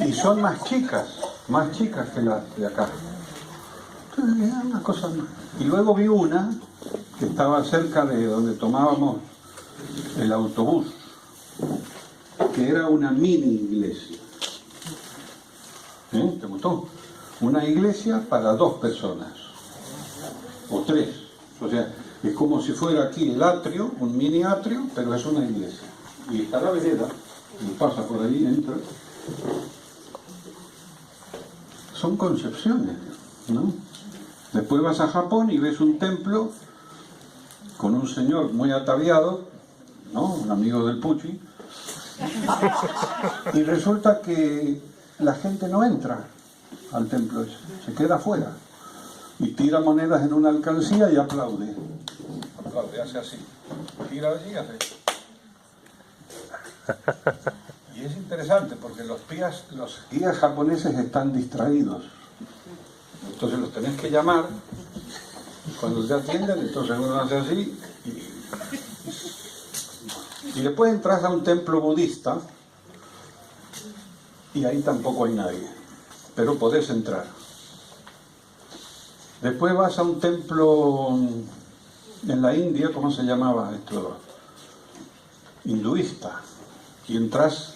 Y son más chicas que las de acá. Entonces, era una cosa más. Y luego vi una que estaba cerca de donde tomábamos el autobús, que era una mini iglesia. ¿Te gustó? Una iglesia para 2 personas, o 3. O sea, es como si fuera aquí el atrio, un mini atrio, pero es una iglesia. Y está la vereda, y pasa por ahí, entra. Son concepciones, ¿no? Después vas a Japón y ves un templo con un señor muy ataviado, ¿no? Un amigo del Pucci. Y resulta que la gente no entra al templo ese, se queda afuera. Y tira monedas en una alcancía y aplaude. Aplaude, hace así. Tira allí y hace. Y es interesante porque los guías japoneses están distraídos. Entonces los tenés que llamar. Cuando te atienden, entonces uno hace así. Y después entras a un templo budista y ahí tampoco hay nadie. Pero podés entrar. Después vas a un templo en la India, ¿cómo se llamaba esto? Hinduista. Y entras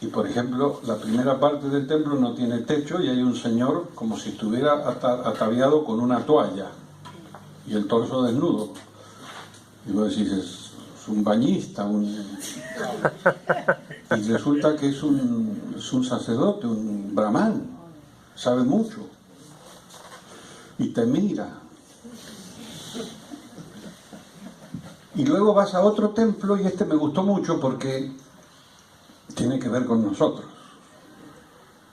y, por ejemplo, la primera parte del templo no tiene techo y hay un señor como si estuviera ataviado con una toalla y el torso desnudo. Y vos decís, es un bañista, y resulta que es un sacerdote, un brahman, sabe mucho. Y te mira. Y luego vas a otro templo, y este me gustó mucho porque tiene que ver con nosotros.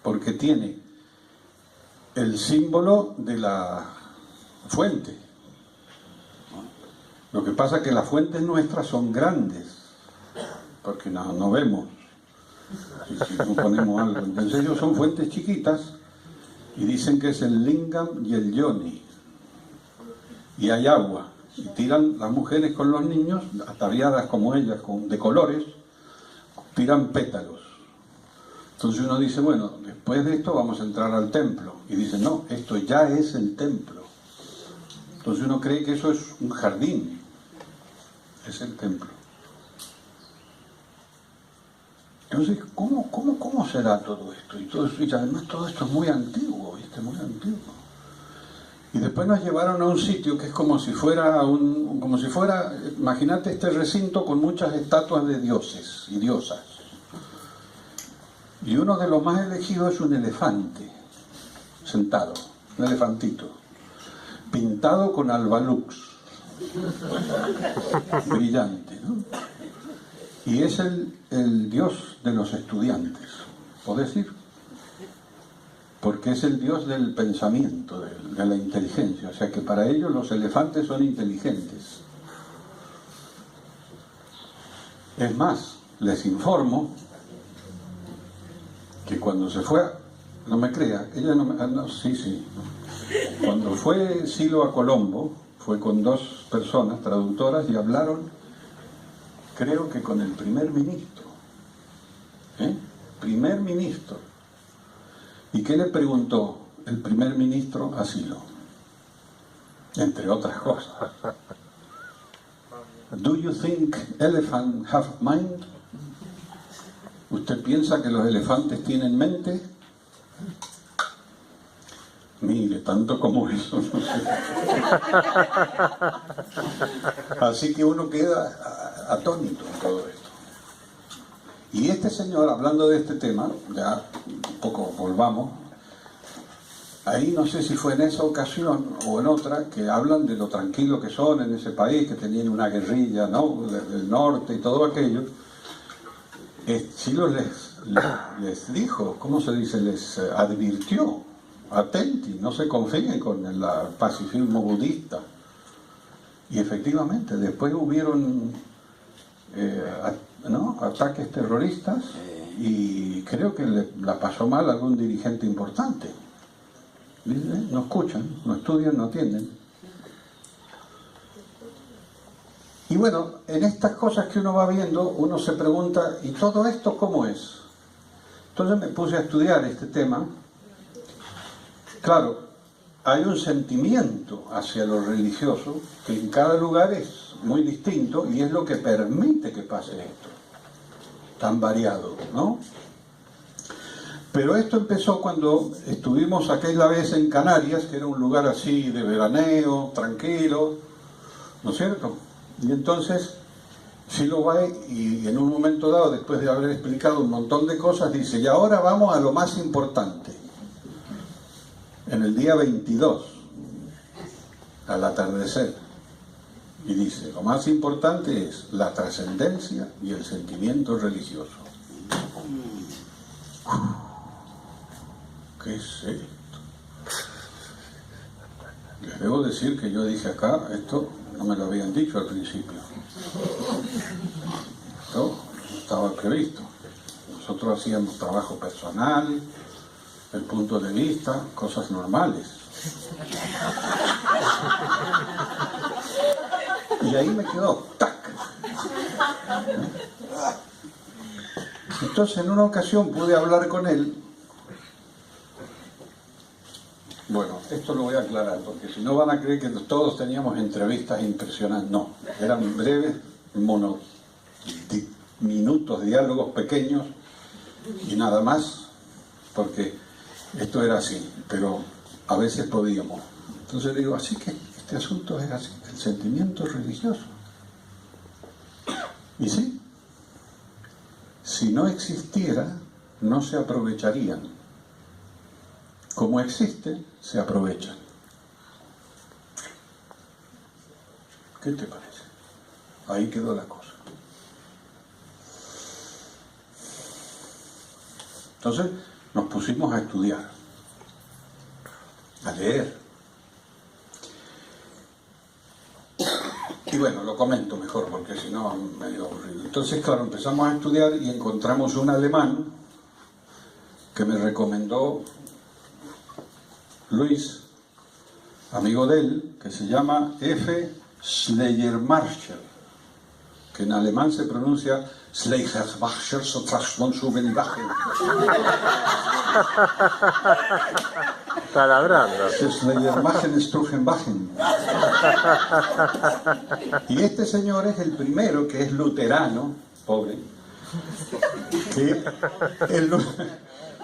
Porque tiene el símbolo de la fuente. Lo que pasa es que las fuentes nuestras son grandes, porque no vemos. Si no ponemos algo. Entonces ellos son fuentes chiquitas, y dicen que es el lingam y el yoni. Y hay agua. Y tiran las mujeres con los niños, ataviadas como ellas, de colores, tiran pétalos. Entonces uno dice, bueno, después de esto vamos a entrar al templo. Y dice, no, esto ya es el templo. Entonces uno cree que eso es un jardín. Es el templo. Entonces, ¿cómo será todo esto? Y además todo esto es muy antiguo, ¿viste? Muy antiguo. Y después nos llevaron a un sitio que es como si fuera, imagínate este recinto con muchas estatuas de dioses y diosas. Y uno de los más elegidos es un elefante, sentado, un elefantito, pintado con albalux, brillante, ¿no? Y es el dios de los estudiantes, ¿podés decir? Porque es el dios del pensamiento, de la inteligencia. O sea que para ellos los elefantes son inteligentes. Es más, les informo que cuando se fue, no me crea, ella sí. Cuando fue Silo a Colombo, fue con 2 personas traductoras y hablaron, creo que con el primer ministro. Primer ministro. ¿Y qué le preguntó el primer ministro a Silo? Entre otras cosas. ¿Do you think elephants have mind? ¿Usted piensa que los elefantes tienen mente? Mire, tanto como eso, no sé. Así que uno queda atónito en todo esto. Y este señor, hablando de este tema, ya un poco volvamos, ahí no sé si fue en esa ocasión o en otra, que hablan de lo tranquilo que son en ese país, que tenían una guerrilla, ¿no?, del norte y todo aquello. Silo les dijo, ¿cómo se dice? Les advirtió, atenti, no se confíen con el pacifismo budista. Y efectivamente, después hubieron ataques terroristas y creo que la pasó mal algún dirigente importante. ¿Dice? No escuchan, no estudian, no atienden. Y bueno, en estas cosas que uno va viendo, uno se pregunta, ¿y todo esto cómo es? Entonces me puse a estudiar este tema. Claro, hay un sentimiento hacia lo religioso que en cada lugar es muy distinto y es lo que permite que pase esto, tan variado, ¿no? Pero esto empezó cuando estuvimos aquella vez en Canarias, que era un lugar así de veraneo, tranquilo, ¿no es cierto? Y entonces Silo Bay, y en un momento dado, después de haber explicado un montón de cosas, dice, y ahora vamos a lo más importante. En el día 22, al atardecer, y dice, lo más importante es la trascendencia y el sentimiento religioso. ¿Qué es esto? Les debo decir que yo dije acá, esto no me lo habían dicho al principio. Esto no estaba previsto. Nosotros hacíamos trabajo personal, el punto de vista, cosas normales. Y ahí me quedó, ¡tac! Entonces en una ocasión pude hablar con él. Bueno, esto lo voy a aclarar, porque si no van a creer que todos teníamos entrevistas impresionantes. No, eran breves, minutos, diálogos pequeños y nada más, porque esto era así, pero a veces podíamos. Entonces digo, así que este asunto es así, el sentimiento religioso. Y sí, si no existiera, no se aprovecharían. Como existen, se aprovechan. ¿Qué te parece? Ahí quedó la cosa. Entonces nos pusimos a estudiar, a leer. Y bueno, lo comento mejor porque si no medio aburrido. Entonces, claro, empezamos a estudiar y encontramos un alemán que me recomendó Luis, amigo de él, que se llama F. Schleiermacher, que en alemán se pronuncia Schleiermacher, Sotrasmonschuvenbachen. Palabrando. Schleiermachen, Struchenbachen. Y este señor es el primero que es luterano, pobre,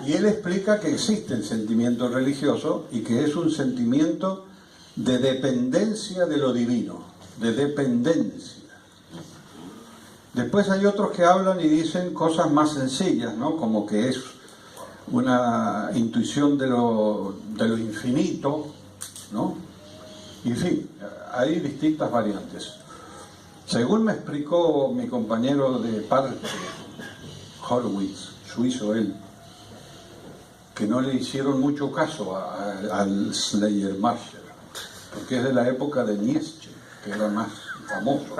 y él explica que existe el sentimiento religioso y que es un sentimiento de dependencia de lo divino, de dependencia. Después hay otros que hablan y dicen cosas más sencillas, ¿no? Como que es una intuición de lo infinito, ¿no? Y en fin, hay distintas variantes. Según me explicó mi compañero de parte, Horowitz, suizo él, que no le hicieron mucho caso al Schleiermacher, porque es de la época de Nietzsche, que era más famoso.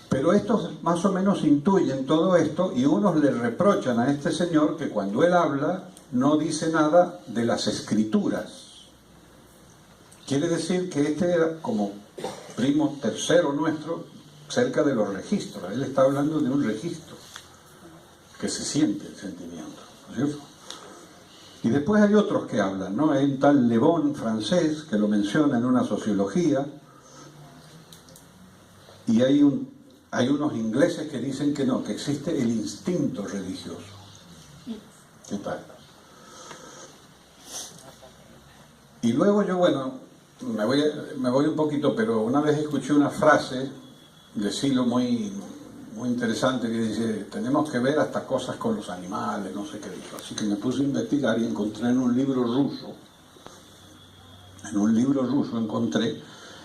Pero estos más o menos intuyen todo esto y unos le reprochan a este señor que cuando él habla no dice nada de las escrituras. Quiere decir que este era como primo tercero nuestro cerca de los registros. Él está hablando de un registro que se siente el sentimiento, ¿no es cierto? Y después hay otros que hablan, ¿no? Hay un tal Le Bon francés que lo menciona en una sociología, y hay unos ingleses que dicen que no, que existe el instinto religioso. ¿Qué tal? Y luego yo, bueno, me voy un poquito, pero una vez escuché una frase de Silo muy interesante que dice, tenemos que ver hasta cosas con los animales, no sé qué dijo. Así que me puse a investigar y encontré en un libro ruso encontré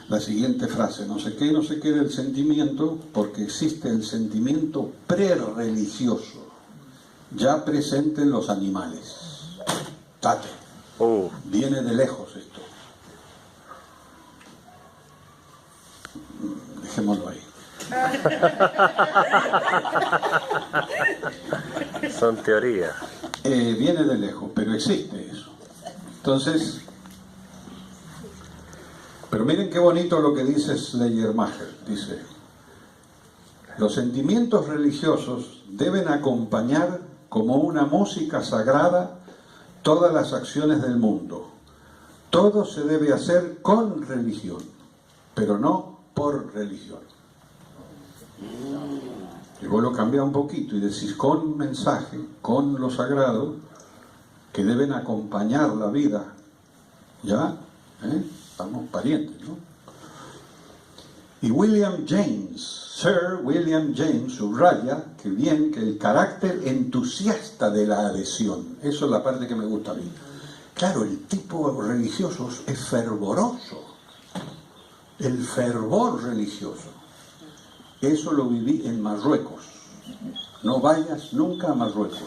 la siguiente frase, no sé qué del sentimiento, porque existe el sentimiento prerreligioso, ya presente en los animales. Tate. Viene de lejos esto. Dejémoslo ahí. Son teorías. Viene de lejos, pero existe eso. Entonces, pero miren qué bonito lo que dice Schleiermacher. Dice, los sentimientos religiosos deben acompañar como una música sagrada todas las acciones del mundo. Todo se debe hacer con religión, pero no por religión. Y vos lo cambiás un poquito y decís con mensaje, con lo sagrado, que deben acompañar la vida. ¿Ya? Estamos parientes, ¿no? Y Sir William James subraya que bien que el carácter entusiasta de la adhesión, eso es la parte que me gusta a mí. Claro, el tipo religioso es fervoroso, el fervor religioso. Eso lo viví en Marruecos. No vayas nunca a Marruecos.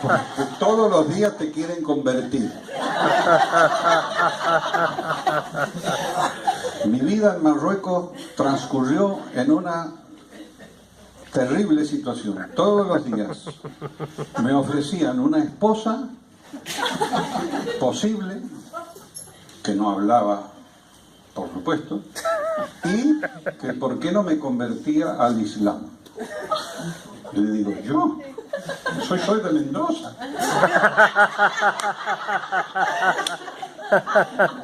Porque todos los días te quieren convertir. Mi vida en Marruecos transcurrió en una terrible situación. Todos los días me ofrecían una esposa posible, que no hablaba, por supuesto, y que por qué no me convertía al Islam. Y le digo, yo soy de Mendoza.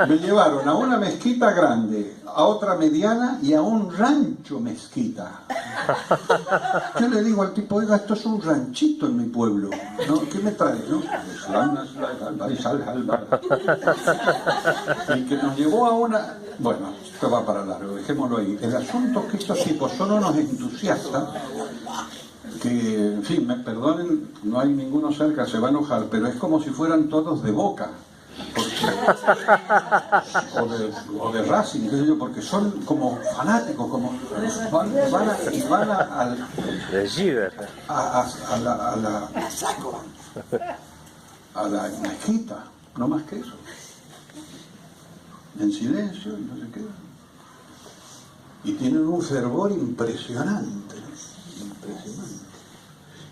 Me llevaron a una mezquita grande, a otra mediana y a un rancho mezquita. Yo le digo al tipo, oiga, esto es un ranchito en mi pueblo, ¿no? ¿Qué me trae? ¿No? Y que nos llevó a una... Bueno, esto va para largo, dejémoslo ahí. El asunto es que estos tipos son unos entusiastas que, en fin, me perdonen, no hay ninguno cerca, se va a enojar, pero es como si fueran todos de Boca. O de Racing, qué sé yo, porque son como fanáticos, como van a la mezquita, no más que eso, en silencio y no sé qué, y tienen un fervor impresionante,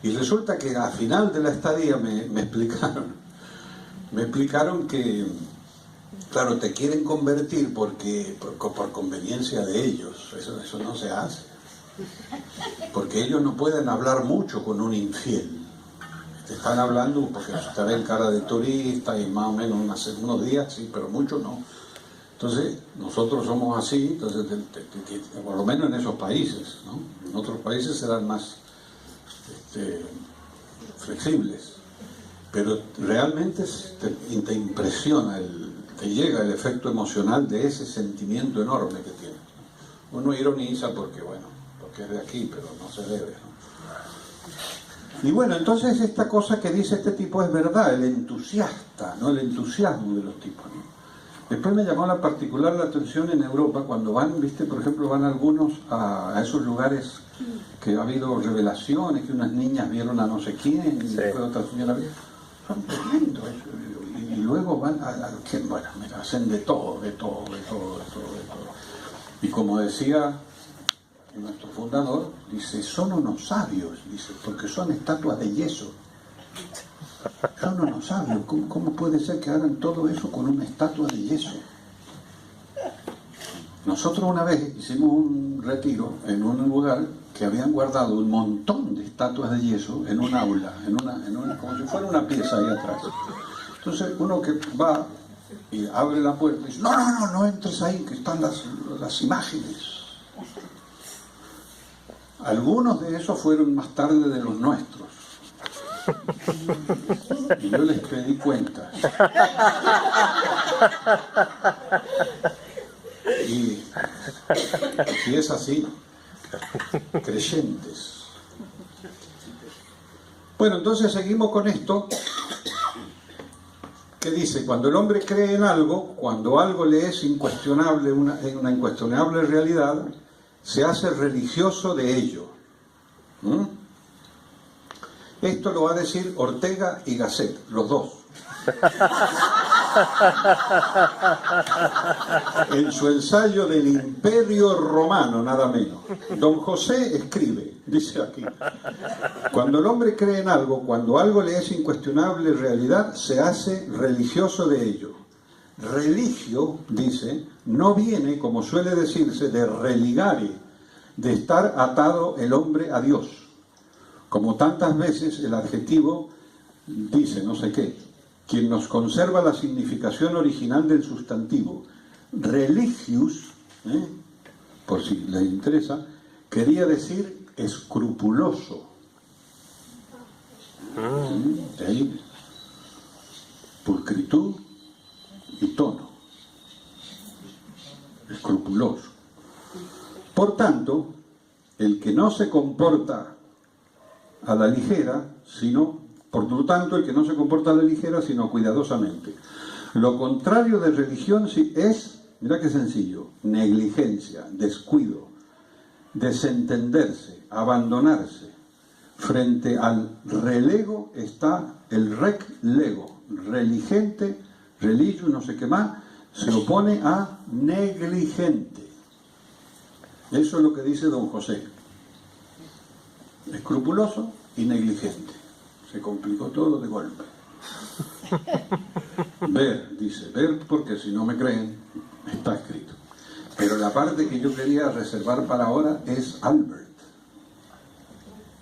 y resulta que al final de la estadía me explicaron que, claro, te quieren convertir porque por conveniencia de ellos. Eso no se hace. Porque ellos no pueden hablar mucho con un infiel. Te están hablando porque te ven cara de turista y más o menos unos días, sí, pero mucho no. Entonces, nosotros somos así, entonces, por lo menos en esos países, ¿no? En otros países serán más flexibles. Pero realmente te impresiona, te llega el efecto emocional de ese sentimiento enorme que tiene. Uno ironiza porque, bueno, porque es de aquí, pero no se debe, ¿no? Y bueno, entonces esta cosa que dice este tipo es verdad, el entusiasta, ¿no? El entusiasmo de los tipos, ¿no? Después me llamó la particular la atención en Europa, cuando van, viste, por ejemplo, van algunos a esos lugares que ha habido revelaciones, que unas niñas vieron a no sé quién, y después otra señora vio. Son tremendos, y luego van bueno, mira, hacen de todo. Y como decía nuestro fundador, dice, son unos sabios, dice, porque son estatuas de yeso. Son unos sabios, ¿cómo puede ser que hagan todo eso con una estatua de yeso? Nosotros una vez hicimos un retiro en un lugar que habían guardado un montón de estatuas de yeso en un aula, como si fuera una pieza ahí atrás. Entonces uno que va y abre la puerta y dice, no entres ahí, que están las imágenes. Algunos de esos fueron más tarde de los nuestros. Y yo les pedí cuentas. Y si es así, creyentes. Bueno, entonces seguimos con esto, que dice, cuando el hombre cree en algo, cuando algo le es incuestionable, una incuestionable realidad, se hace religioso de ello. Esto lo va a decir Ortega y Gasset, los dos. En su ensayo del Imperio Romano, nada menos. Don José escribe, dice aquí, cuando el hombre cree en algo, cuando algo le es incuestionable realidad, se hace religioso de ello. Religio, dice, no viene, como suele decirse, de religare, de estar atado el hombre a Dios. Como tantas veces el adjetivo dice no sé qué, quien nos conserva la significación original del sustantivo religious, por si les interesa, quería decir escrupuloso. De ahí pulcritud y tono. Escrupuloso. Por tanto, el que no se comporta a la ligera, por lo tanto, el que no se comporta a la ligera, sino cuidadosamente. Lo contrario de religión es, mira qué sencillo, negligencia, descuido, desentenderse, abandonarse. Frente al relego está el rec lego, religente, religio, no sé qué más, se opone a negligente. Eso es lo que dice don José. Escrupuloso y negligente. Se complicó todo de golpe. Ver, dice, ver porque si no me creen, está escrito. Pero la parte que yo quería reservar para ahora es Albert.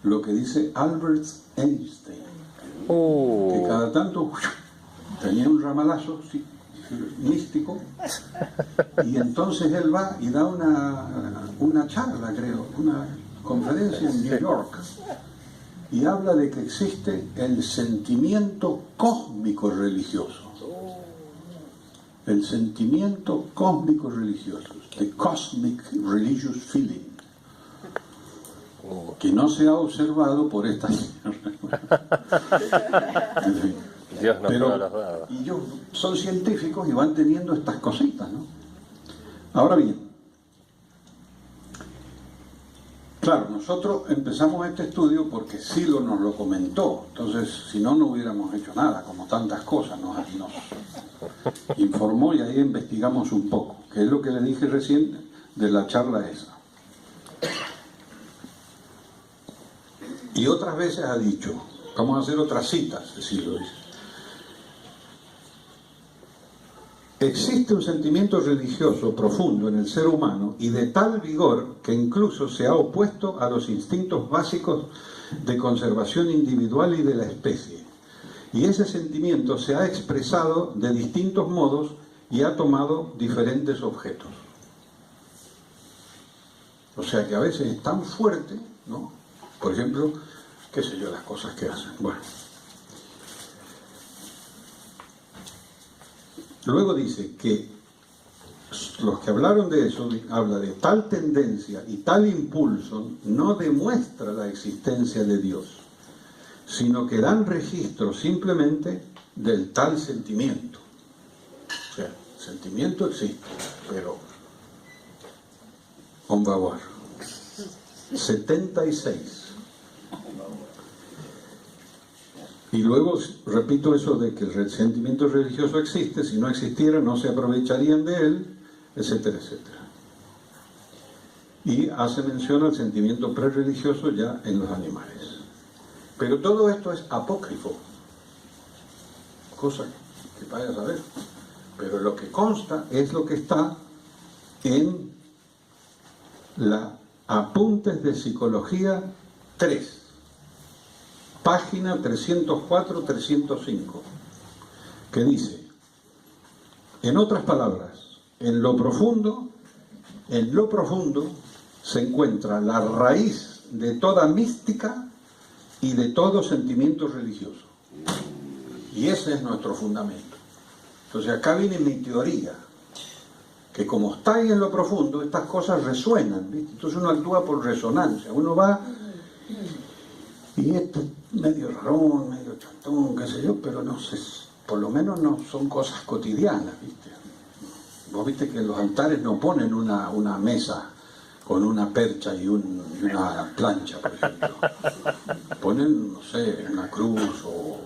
Lo que dice Albert Einstein. Que cada tanto tenía un ramalazo místico, y entonces él va y da una charla, creo, una conferencia en New York, y habla de que existe el sentimiento cósmico religioso. El sentimiento cósmico religioso, the cosmic religious feeling, que no se ha observado por esta Dios nos pero los daba. y ellos son científicos y van teniendo estas cositas, ¿no? Ahora bien, claro, nosotros empezamos este estudio porque Silo nos lo comentó, entonces si no, no hubiéramos hecho nada, como tantas cosas nos informó y ahí investigamos un poco, que es lo que le dije recién de la charla esa. Y otras veces ha dicho, vamos a hacer otras citas, Silo dice. Existe un sentimiento religioso profundo en el ser humano y de tal vigor que incluso se ha opuesto a los instintos básicos de conservación individual y de la especie. Y ese sentimiento se ha expresado de distintos modos y ha tomado diferentes objetos. O sea que a veces es tan fuerte, ¿no? Por ejemplo, qué sé yo, las cosas que hacen. Bueno. Luego dice que los que hablaron de eso, habla de tal tendencia y tal impulso, no demuestra la existencia de Dios, sino que dan registro simplemente del tal sentimiento. O sea, el sentimiento existe, pero on va voir. 76. Y luego repito eso de que el sentimiento religioso existe, si no existiera no se aprovecharían de él, etcétera, etcétera. Y hace mención al sentimiento prerreligioso ya en los animales. Pero todo esto es apócrifo, cosa que vaya a saber. Pero lo que consta es lo que está en la Apuntes de Psicología 3. Página 304-305, que dice, en otras palabras, en lo profundo se encuentra la raíz de toda mística y de todo sentimiento religioso. Y ese es nuestro fundamento. Entonces acá viene mi teoría, que como está ahí en lo profundo, estas cosas resuenan, ¿viste? Entonces uno actúa por resonancia, uno va y esto es medio rarón, medio chantón, qué sé yo, pero no sé, por lo menos no son cosas cotidianas, ¿viste? Vos viste que en los altares no ponen una mesa con una percha y una plancha, por ejemplo. Ponen, no sé, una cruz o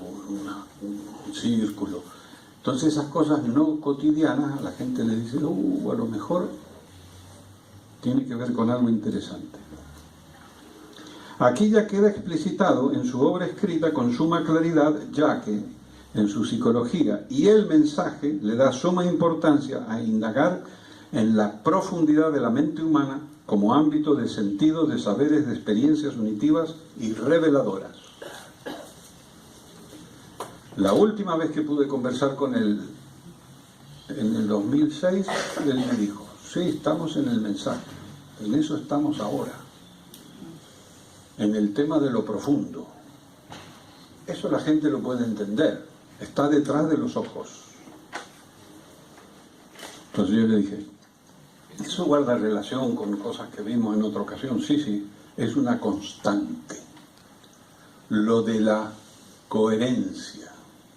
un círculo. Entonces esas cosas no cotidianas a la gente le dice, a lo mejor tiene que ver con algo interesante. Aquí ya queda explicitado en su obra escrita con suma claridad, ya que en su psicología y el mensaje le da suma importancia a indagar en la profundidad de la mente humana como ámbito de sentido, de saberes, de experiencias unitivas y reveladoras. La última vez que pude conversar con él, en el 2006, él me dijo, sí, estamos en el mensaje, en eso estamos ahora, en el tema de lo profundo. Eso la gente lo puede entender, está detrás de los ojos. Entonces yo le dije, ¿eso guarda relación con cosas que vimos en otra ocasión? Sí, sí, es una constante. Lo de la coherencia,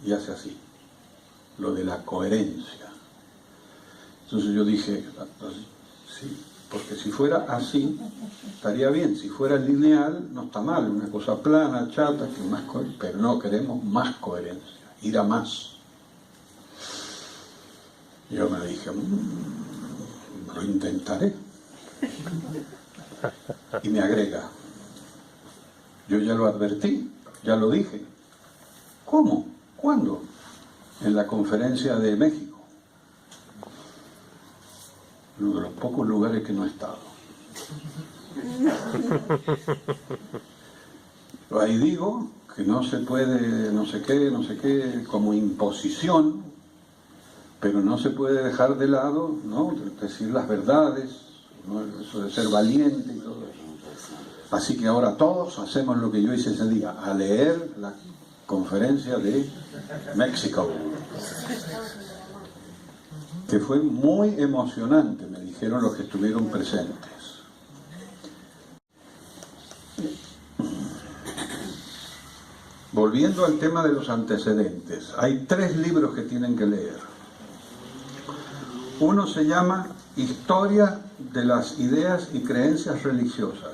y hace así, lo de la coherencia. Entonces yo dije, sí, porque si fuera así, estaría bien. Si fuera lineal, no está mal, una cosa plana, chata, que más pero no, queremos más coherencia, ir a más. Yo me dije, lo intentaré. Y me agrega, yo ya lo advertí, ya lo dije. ¿Cómo? ¿Cuándo? En la conferencia de México. Uno de los pocos lugares que no he estado. Ahí digo que no se puede, no sé qué, como imposición, pero no se puede dejar de lado, ¿no?, decir las verdades, ¿no?, eso de ser valiente y todo eso. Así que ahora todos hacemos lo que yo hice ese día, a leer la conferencia de México, que fue muy emocionante, me dijeron los que estuvieron presentes. Volviendo al tema de los antecedentes, hay 3 libros que tienen que leer. Uno se llama Historia de las ideas y creencias religiosas,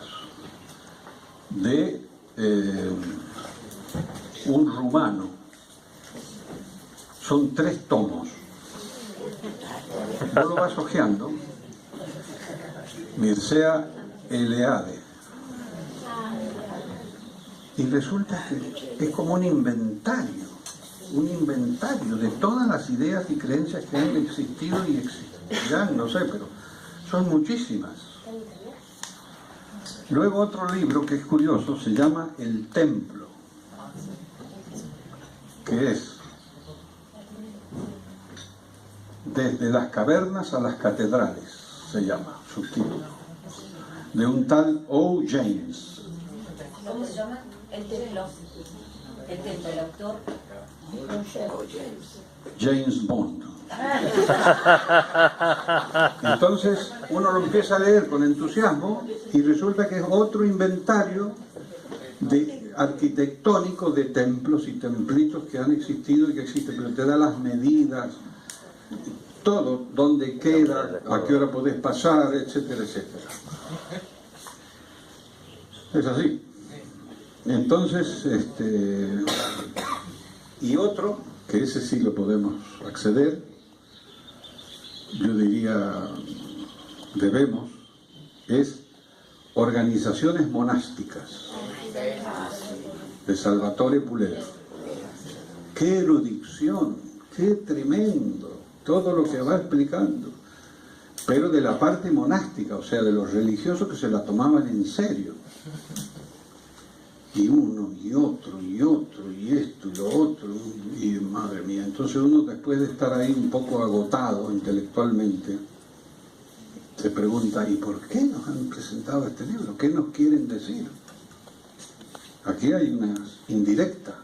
de un rumano. Son 3 tomos. No lo vas hojeando. Mircea Eliade. Y resulta que es como un inventario de todas las ideas y creencias que han existido y existirán, no sé, pero son muchísimas. Luego otro libro que es curioso se llama El Templo, que es Desde las cavernas a las catedrales, se llama, subtítulo, de un tal O. James. ¿Cómo se llama? El Templo. El Templo, el autor. James Bond. Entonces uno lo empieza a leer con entusiasmo y resulta que es otro inventario arquitectónico de templos y templitos que han existido y que existen, pero te da las medidas, todo, dónde queda, a qué hora podés pasar, etcétera, etcétera. Es así. Entonces, y otro, que ese sí lo podemos acceder, yo diría, debemos, es Organizaciones Monásticas, de Salvatore Pulero. ¡Qué erudición! ¡Qué tremendo! Todo lo que va explicando. Pero de la parte monástica, o sea, de los religiosos que se la tomaban en serio. Y uno, y otro, y otro, y esto, y lo otro, y madre mía. Entonces uno, después de estar ahí un poco agotado intelectualmente, se pregunta, ¿y por qué nos han presentado este libro? ¿Qué nos quieren decir? Aquí hay una indirecta,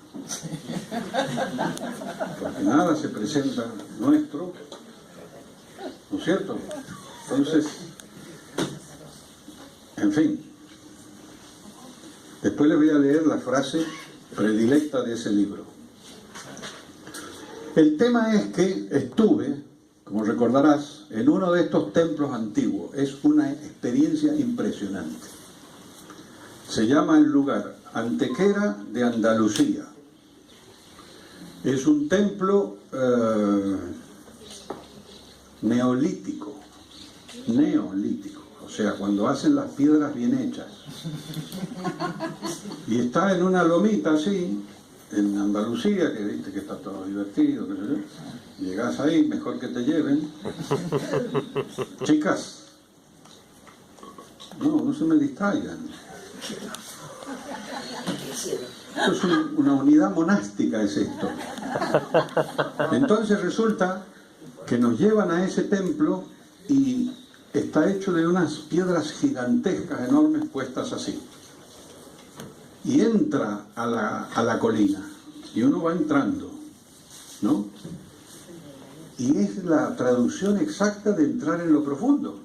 porque nada se presenta nuestro, ¿no es cierto? Entonces, en fin, después les voy a leer la frase predilecta de ese libro. El tema es que estuve, como recordarás, en uno de estos templos antiguos. Es una experiencia impresionante. Se llama el lugar Antequera de Andalucía. Es un templo neolítico, o sea, cuando hacen las piedras bien hechas. Y está en una lomita así, en Andalucía, que viste que está todo divertido, qué sé yo. Llegás ahí, mejor que te lleven. Chicas, no se me distraigan. Esto es una unidad monástica, es esto. Entonces resulta que nos llevan a ese templo y está hecho de unas piedras gigantescas, enormes, puestas así. Y entra a la colina, y uno va entrando, ¿no? Y es la traducción exacta de entrar en lo profundo.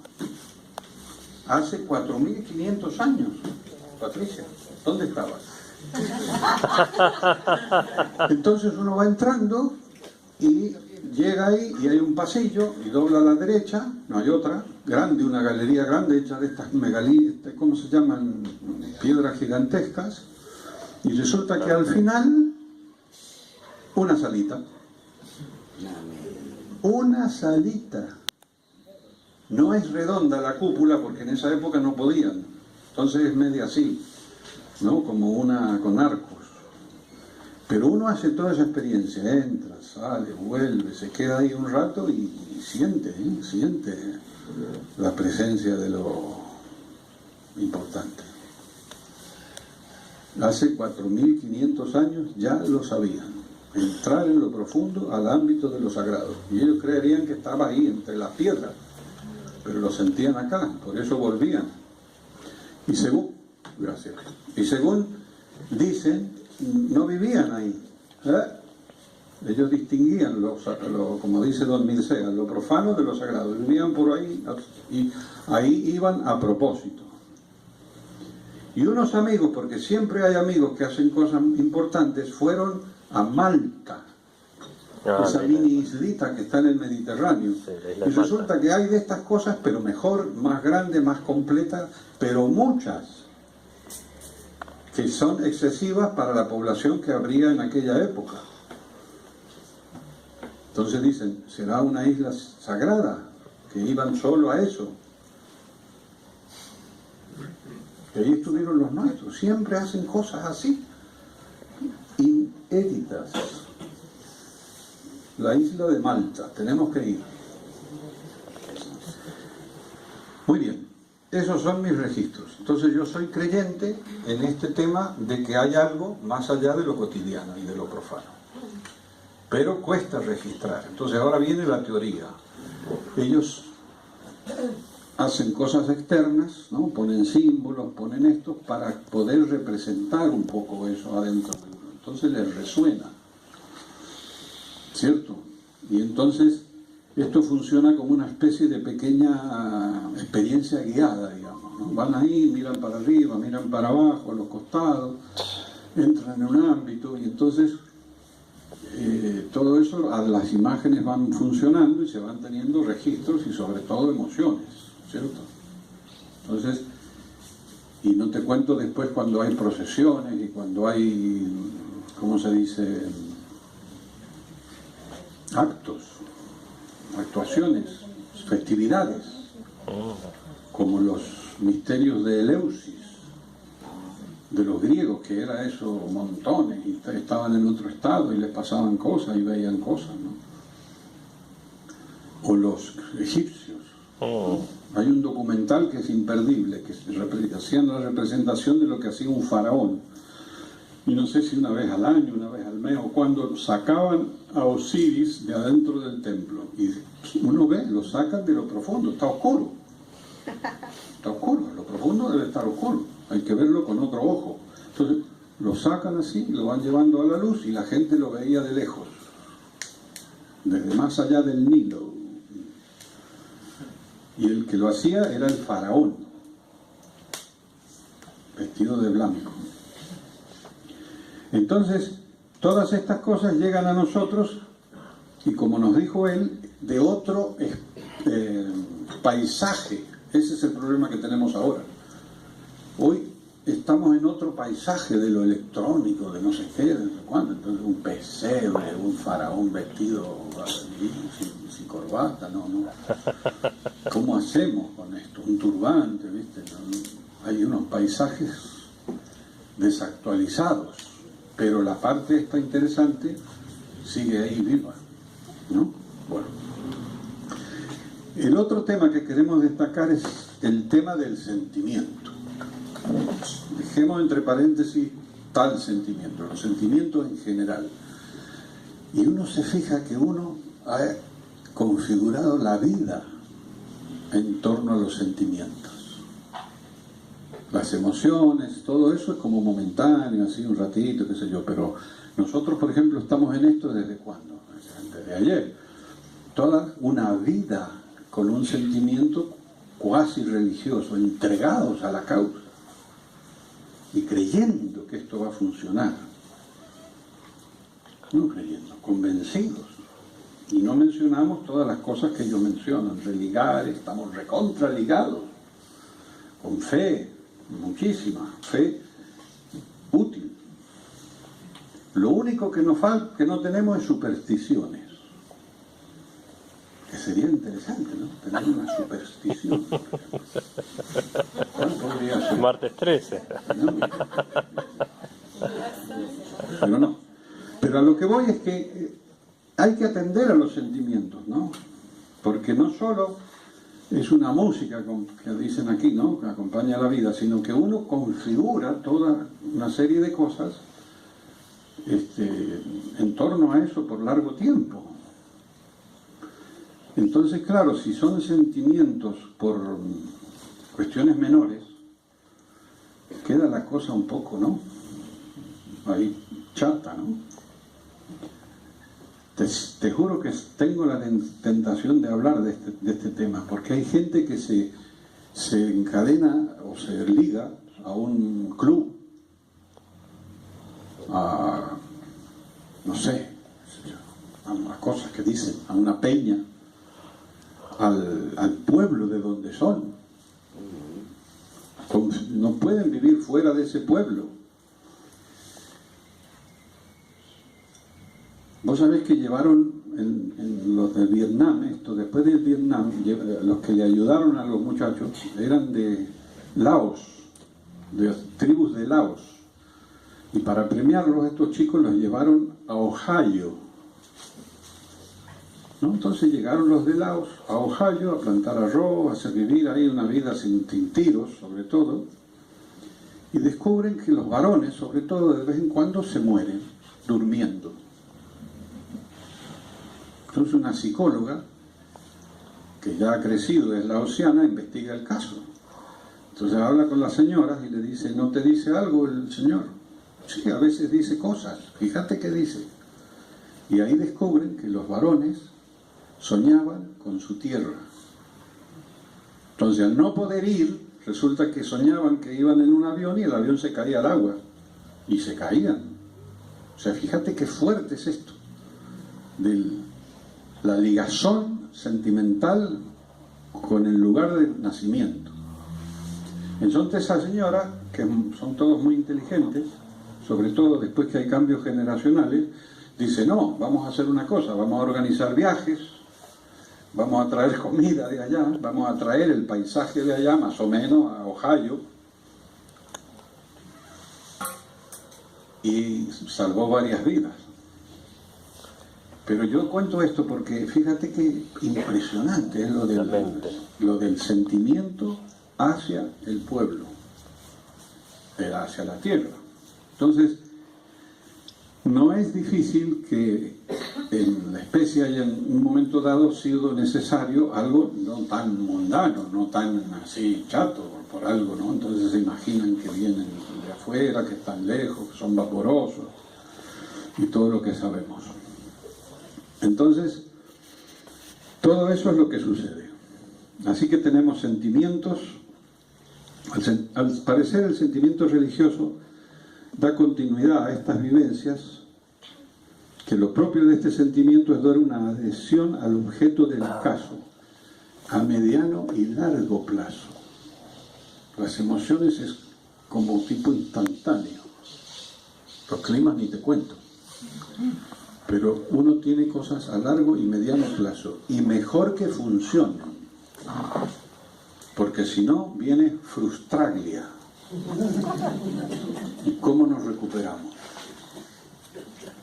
Hace 4.500 años. Patricia, ¿dónde estabas? Entonces uno va entrando y llega ahí y hay un pasillo y dobla a la derecha, no hay otra, grande, una galería grande hecha de estas megalíes, ¿cómo se llaman? Piedras gigantescas, y resulta que al final una salita. Una salita. No es redonda la cúpula porque en esa época no podían, entonces es media así, ¿no? Como una con arcos. Pero uno hace toda esa experiencia, entra, sale, vuelve, se queda ahí un rato y siente la presencia de lo importante. Hace 4.500 años ya lo sabían, entrar en lo profundo al ámbito de lo sagrado. Y ellos creerían que estaba ahí entre las piedras, pero lo sentían acá, por eso volvían. Y según dicen, no vivían ahí. Ellos distinguían, como dice Don Mircea, lo profano de lo sagrado. Vivían por ahí y ahí iban a propósito. Y unos amigos, porque siempre hay amigos que hacen cosas importantes, fueron a Malta, esa mini islita que está en el Mediterráneo. Sí, y resulta que hay de estas cosas, pero mejor, más grande, más completa, pero muchas, que son excesivas para la población que habría en aquella época. Entonces dicen, será una isla sagrada, que iban solo a eso. Y ahí estuvieron los nuestros, siempre hacen cosas así, inéditas. La isla de Malta, tenemos que ir. Muy bien, esos son mis registros. Entonces yo soy creyente en este tema de que hay algo más allá de lo cotidiano y de lo profano. Pero cuesta registrar. Entonces ahora viene la teoría. Ellos hacen cosas externas, ¿no? Ponen símbolos, ponen esto para poder representar un poco eso adentro. Entonces les resuena, ¿cierto? Y entonces esto funciona como una especie de pequeña experiencia guiada, digamos, ¿no? Van ahí, miran para arriba, miran para abajo, a los costados, entran en un ámbito y entonces todo eso, las imágenes van funcionando y se van teniendo registros y sobre todo emociones, ¿cierto? Entonces, y no te cuento después cuando hay procesiones y cuando hay, ¿cómo se dice?, actos, actuaciones, festividades, como los misterios de Eleusis, de los griegos, que era eso, montones, y estaban en otro estado y les pasaban cosas y veían cosas, ¿no? O los egipcios. Hay un documental que es imperdible, que hacían la representación de lo que hacía un faraón. Y no sé si una vez al año, una vez al mes, o cuando sacaban a Osiris de adentro del templo. Y uno ve, lo sacan de lo profundo, está oscuro. Está oscuro, lo profundo debe estar oscuro. Hay que verlo con otro ojo. Entonces lo sacan así, lo van llevando a la luz y la gente lo veía de lejos, desde más allá del Nilo. Y el que lo hacía era el faraón, vestido de blanco. Entonces, todas estas cosas llegan a nosotros y, como nos dijo él, de otro paisaje. Ese es el problema que tenemos ahora. Hoy estamos en otro paisaje de lo electrónico, de no sé qué, de no sé cuándo. Entonces, un pesebre, un faraón vestido sin corbata, no. ¿Cómo hacemos con esto? Un turbante, ¿viste? Hay unos paisajes desactualizados, pero la parte esta interesante sigue ahí viva, ¿no? Bueno. El otro tema que queremos destacar es el tema del sentimiento. Dejemos entre paréntesis tal sentimiento, los sentimientos en general. Y uno se fija que uno ha configurado la vida en torno a los sentimientos. Las emociones, todo eso es como momentáneo, así un ratito, qué sé yo, pero nosotros, por ejemplo, estamos en esto ¿desde cuándo? Desde ayer. Toda una vida con un sentimiento cuasi religioso, entregados a la causa y creyendo que esto va a funcionar. No creyendo, convencidos. Y no mencionamos todas las cosas que ellos mencionan, religar, estamos recontraligados, con fe, muchísima fe útil. Lo único que nos falta, que no tenemos, es supersticiones. Que sería interesante, ¿no? Tener una superstición. ¿Cuál podría ser? Martes 13. ¿No? Pero no. Pero a lo que voy es que hay que atender a los sentimientos, ¿no? Porque no solo es una música que dicen aquí, ¿no?, que acompaña la vida, sino que uno configura toda una serie de cosas en torno a eso por largo tiempo. Entonces, claro, si son sentimientos por cuestiones menores, queda la cosa un poco, ¿no?, ahí chata, ¿no? Te juro que tengo la tentación de hablar de este tema, porque hay gente que se encadena o se liga a un club, a, no sé, a unas cosas que dicen, a una peña, al pueblo de donde son. No pueden vivir fuera de ese pueblo. Vos sabés que llevaron en los de Vietnam, después de Vietnam, los que le ayudaron a los muchachos eran de Laos, de tribus de Laos. Y para premiarlos, estos chicos los llevaron a Ohio, ¿no? Entonces llegaron los de Laos a Ohio a plantar arroz, a hacer vivir ahí una vida sin tiros, sobre todo. Y descubren que los varones, sobre todo, de vez en cuando se mueren durmiendo. Entonces una psicóloga, que ya ha crecido, es laosiana, investiga el caso. Entonces habla con las señoras y le dice, ¿no te dice algo el señor? Sí, a veces dice cosas, fíjate qué dice. Y ahí descubren que los varones soñaban con su tierra. Entonces al no poder ir, resulta que soñaban que iban en un avión y el avión se caía al agua. Y se caían. O sea, fíjate qué fuerte es esto. La ligazón sentimental con el lugar de nacimiento. Entonces esa señora, que son todos muy inteligentes, sobre todo después que hay cambios generacionales, dice, no, vamos a hacer una cosa, vamos a organizar viajes, vamos a traer comida de allá, vamos a traer el paisaje de allá, más o menos, a Ohio, y salvó varias vidas. Pero yo cuento esto porque fíjate que impresionante es lo del sentimiento hacia el pueblo, hacia la tierra. Entonces, no es difícil que en la especie haya en un momento dado sido necesario algo no tan mundano, no tan así chato por algo, ¿no? Entonces se imaginan que vienen de afuera, que están lejos, que son vaporosos y todo lo que sabemos. Entonces, todo eso es lo que sucede. Así que tenemos sentimientos. Al parecer el sentimiento religioso da continuidad a estas vivencias, que lo propio de este sentimiento es dar una adhesión al objeto del caso, a mediano y largo plazo. Las emociones es como un tipo instantáneo. Los climas ni te cuento. Pero uno tiene cosas a largo y mediano plazo, y mejor que funcionen, porque si no viene frustraglia. ¿Y cómo nos recuperamos?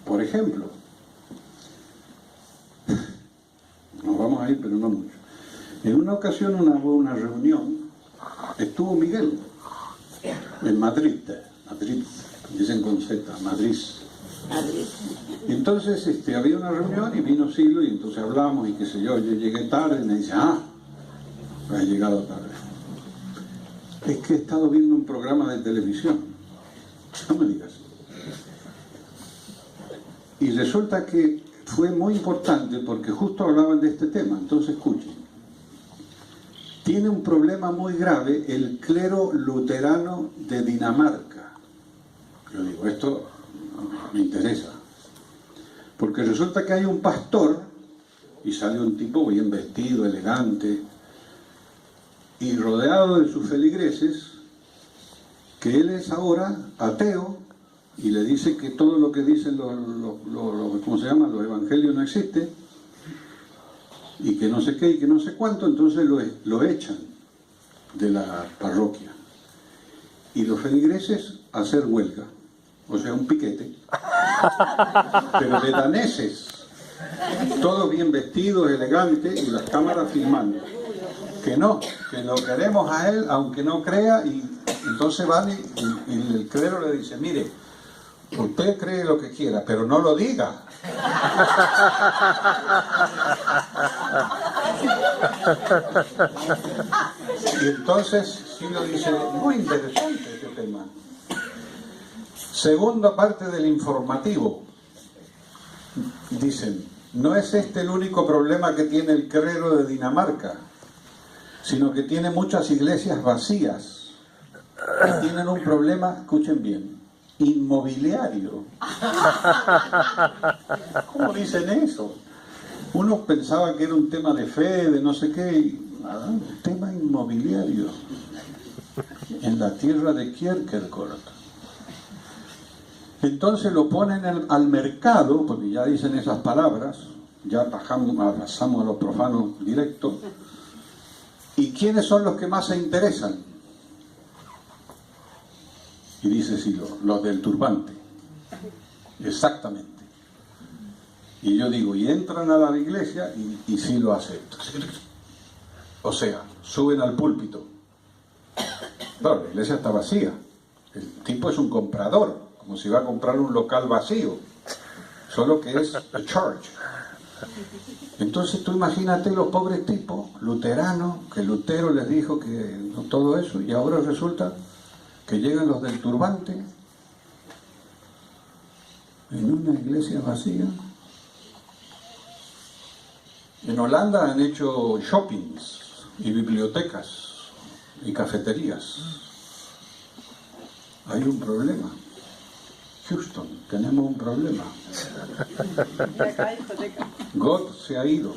Por ejemplo, nos vamos a ir, pero no mucho. En una ocasión hubo una reunión estuvo Miguel en Madrid, dicen con Z, Madrid. Y entonces había una reunión y vino Silo y entonces hablamos y qué sé yo llegué tarde y me dice, has llegado tarde. Es que he estado viendo un programa de televisión. No me digas. Y resulta que fue muy importante porque justo hablaban de este tema. Entonces escuchen. Tiene un problema muy grave el clero luterano de Dinamarca. Yo digo, esto me interesa. Porque resulta que hay un pastor, y sale un tipo bien vestido, elegante, y rodeado de sus feligreses, que él es ahora ateo, y le dice que todo lo que dicen ¿cómo se llama? Los evangelios no existe, y que no sé qué y que no sé cuánto, entonces lo echan de la parroquia. Y los feligreses a hacer huelga, o sea, un piquete, pero de daneses, todos bien vestidos, elegantes, y las cámaras filmando. Que no, que lo queremos a él, aunque no crea, y entonces van y el clero le dice, mire, usted cree lo que quiera, pero no lo diga. Y entonces Silo dice, muy interesante este tema. Segunda parte del informativo. Dicen, no es este el único problema que tiene el clero de Dinamarca, sino que tiene muchas iglesias vacías y tienen un problema, escuchen bien, inmobiliario. ¿Cómo dicen eso? Uno pensaba que era un tema de fe, de no sé qué, y nada, un tema inmobiliario en la tierra de Kierkegaard. Entonces lo ponen al mercado, porque ya dicen esas palabras, ya pasamos a los profanos directos. ¿Y quiénes son los que más se interesan? Y dice Silo, los del turbante. Exactamente. Y yo digo, y entran a la iglesia y Silo hace. O sea, suben al púlpito. Claro, la iglesia está vacía. El tipo es un comprador, como si va a comprar un local vacío. Solo que es a church. Entonces tú imagínate los pobres tipos luteranos, que Lutero les dijo que no, todo eso, y ahora resulta que llegan los del turbante en una iglesia vacía. En Holanda han hecho shoppings y bibliotecas y cafeterías. Hay un problema. Houston, tenemos un problema. God se ha ido.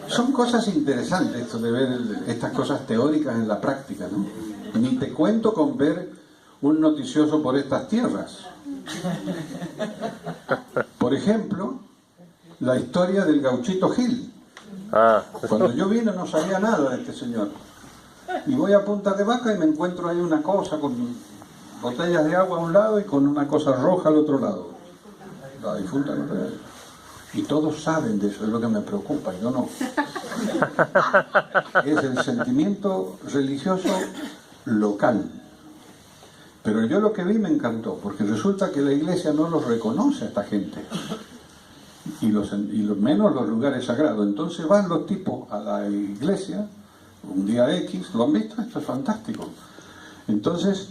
Son cosas interesantes esto de ver estas cosas teóricas en la práctica, ¿no? Ni te cuento con ver un noticioso por estas tierras. Por ejemplo, la historia del Gauchito Gil. Cuando yo vine no sabía nada de este señor. Y voy a Punta de Vaca y me encuentro ahí una cosa con botellas de agua a un lado y con una cosa roja al otro lado. La difunta no te... Y todos saben de eso, es lo que me preocupa, yo no. Es el sentimiento religioso local. Pero yo lo que vi me encantó, porque resulta que la iglesia no los reconoce a esta gente. Y menos los lugares sagrados. Entonces van los tipos a la iglesia un día X, ¿lo han visto? Esto es fantástico. Entonces,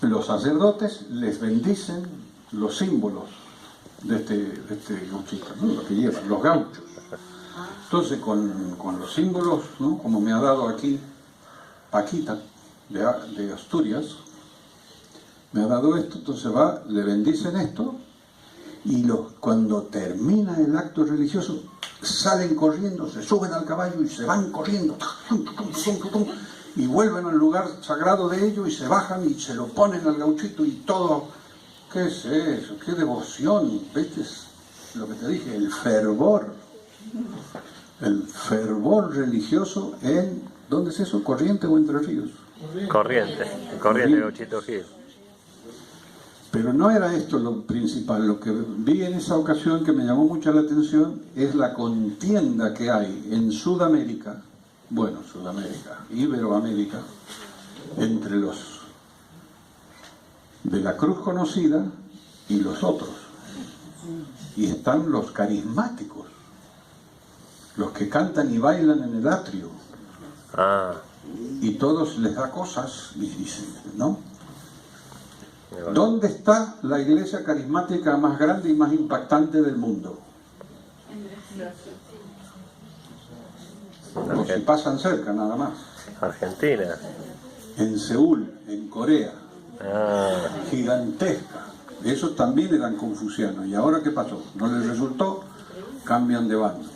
los sacerdotes les bendicen los símbolos de este gauchito, ¿no? Lo que llevan, los gauchos. Entonces, con los símbolos, ¿no? Como me ha dado aquí Paquita, de Asturias, me ha dado esto, entonces le bendicen esto, y cuando termina el acto religioso, salen corriendo, se suben al caballo y se van corriendo y vuelven al lugar sagrado de ellos y se bajan y se lo ponen al gauchito y todo. ¿Qué es eso? ¿Qué devoción? ¿Viste? Lo que te dije, el fervor religioso en, ¿dónde es eso? ¿Corrientes o Entre Ríos? Corriente Gauchito Gil. Pero no era esto lo principal. Lo que vi en esa ocasión que me llamó mucho la atención es la contienda que hay en Sudamérica, Iberoamérica, entre los de la cruz conocida y los otros. Y están los carismáticos, los que cantan y bailan en el atrio. Y todos les da cosas, ¿no? ¿Dónde está la iglesia carismática más grande y más impactante del mundo? O si pasan cerca nada más. Argentina. En Seúl, en Corea. Gigantesca. Esos también eran confucianos. ¿Y ahora qué pasó? ¿No les resultó? Cambian de bando.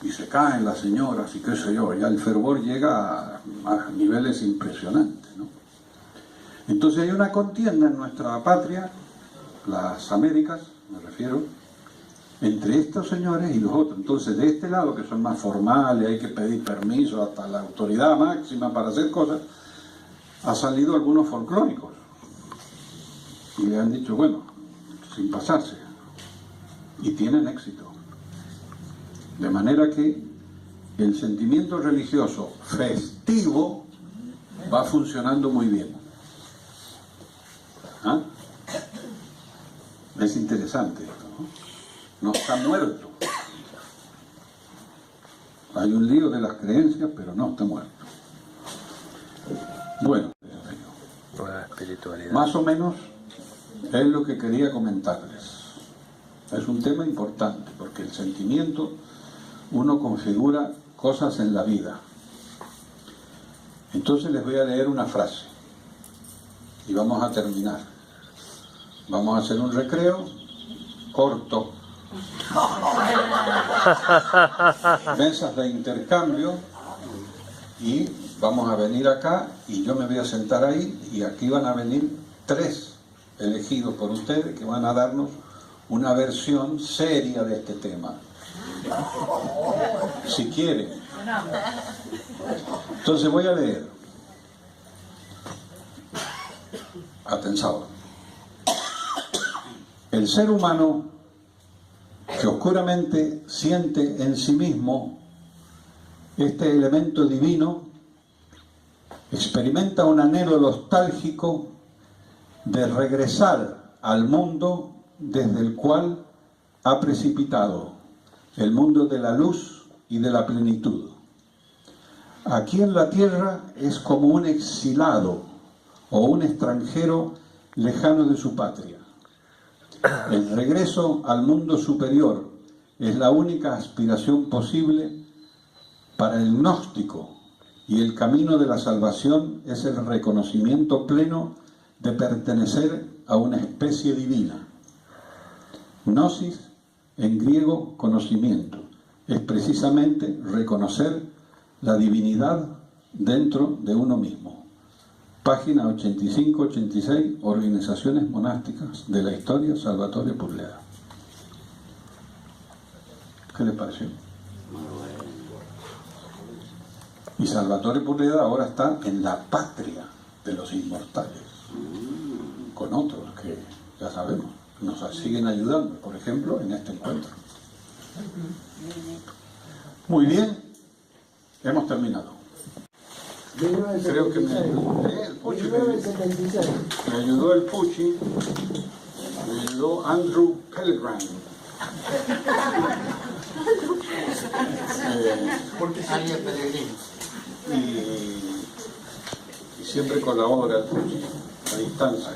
Y se caen las señoras y qué sé yo. Ya el fervor llega a niveles impresionantes, ¿no? Entonces hay una contienda en nuestra patria, las Américas, me refiero, entre estos señores y los otros. Entonces de este lado, que son más formales, hay que pedir permiso hasta la autoridad máxima para hacer cosas, ha salido algunos folclóricos. Y le han dicho, bueno, sin pasarse. Y tienen éxito. De manera que el sentimiento religioso festivo va funcionando muy bien. ¿Ah? Es interesante esto, ¿no? No está muerto. Hay un lío de las creencias, pero no está muerto. Bueno, más o menos es lo que quería comentarles. Es un tema importante, porque el sentimiento, uno configura cosas en la vida. Entonces les voy a leer una frase y vamos a terminar. Vamos a hacer un recreo corto, mesas de intercambio, y vamos a venir acá y yo me voy a sentar ahí y aquí van a venir 3 elegidos por ustedes que van a darnos una versión seria de este tema, si quieren. Entonces voy a leer. Atención. El ser humano que oscuramente siente en sí mismo este elemento divino experimenta un anhelo nostálgico de regresar al mundo desde el cual ha precipitado, el mundo de la luz y de la plenitud. Aquí en la tierra es como un exilado o un extranjero lejano de su patria. El regreso al mundo superior es la única aspiración posible para el gnóstico, y el camino de la salvación es el reconocimiento pleno de pertenecer a una especie divina. Gnosis, en griego, conocimiento, es precisamente reconocer la divinidad dentro de uno mismo. Página 85-86, Organizaciones Monásticas de la Historia, Salvatore Purleda. ¿Qué les pareció? Y Salvatore Purleda ahora está en la patria de los inmortales, con otros que ya sabemos, nos siguen ayudando, por ejemplo, en este encuentro. Muy bien, hemos terminado. Creo que me ayudó el Pucci, me ayudó Andrew Pellegrin. Y siempre colabora el Pucci a distancia.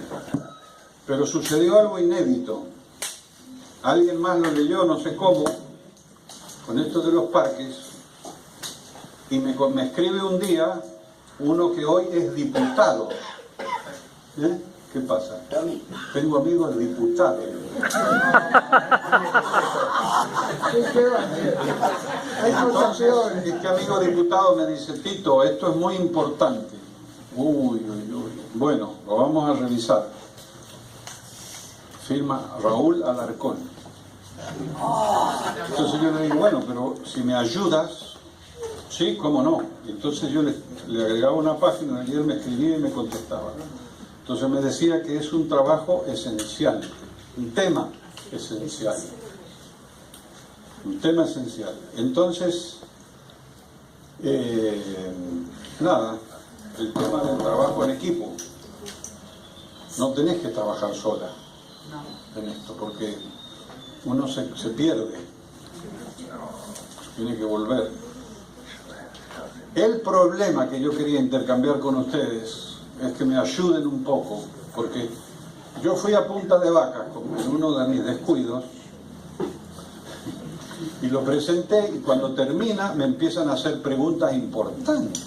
Pero sucedió algo inédito. Alguien más lo leyó, no sé cómo, con esto de los parques, y me escribe un día uno que hoy es diputado. ¿Qué pasa? Tengo amigos diputados. Entonces, este amigo diputado me dice, Tito, esto es muy importante. Uy. Bueno, lo vamos a revisar. Firma Raúl Alarcón. Entonces yo le digo, bueno, pero si me ayudas, sí, cómo no. Entonces yo le agregaba una página y él me escribía y me contestaba. Entonces me decía que es un trabajo esencial, un tema esencial. Un tema esencial. Entonces, nada, el tema del trabajo en equipo. No tenés que trabajar sola en esto, porque uno se pierde. Tiene que volver. El problema que yo quería intercambiar con ustedes es que me ayuden un poco, porque yo fui a punta de vaca, como en uno de mis descuidos, y lo presenté, y cuando termina me empiezan a hacer preguntas importantes.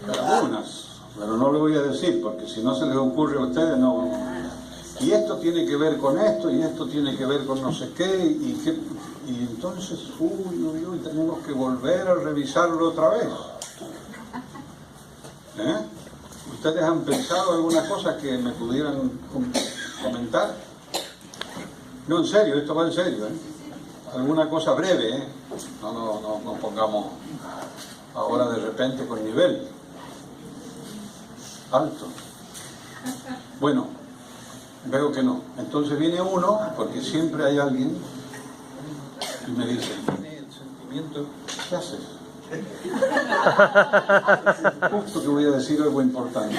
Algunas, pero no lo voy a decir, porque si no se les ocurre a ustedes, no. Y esto tiene que ver con esto, y esto tiene que ver con no sé qué, y entonces, uy, tenemos que volver a revisarlo otra vez. ¿Ustedes han pensado alguna cosa que me pudieran comentar? No, en serio, esto va en serio, Alguna cosa breve, No nos pongamos ahora de repente con nivel alto. Bueno, veo que no. Entonces viene uno, porque siempre hay alguien, y me dice, ¿tiene el sentimiento? ¿Qué haces? Justo que voy a decir algo importante.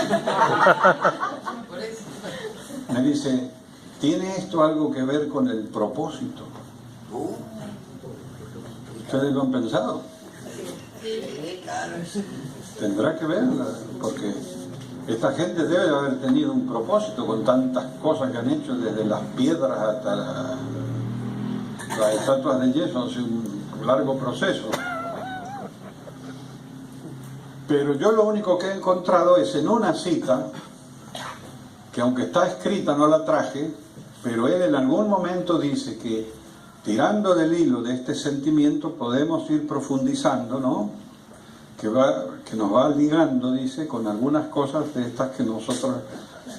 Me dice, ¿tiene esto algo que ver con el propósito? ¿Ustedes lo han pensado? Tendrá que ver, porque esta gente debe de haber tenido un propósito con tantas cosas que han hecho, desde las piedras hasta las estatuas de yeso, ha sido un largo proceso. Pero yo lo único que he encontrado es en una cita, que aunque está escrita no la traje, pero él en algún momento dice que tirando del hilo de este sentimiento podemos ir profundizando, ¿no? Que nos va ligando, dice, con algunas cosas de estas que nosotros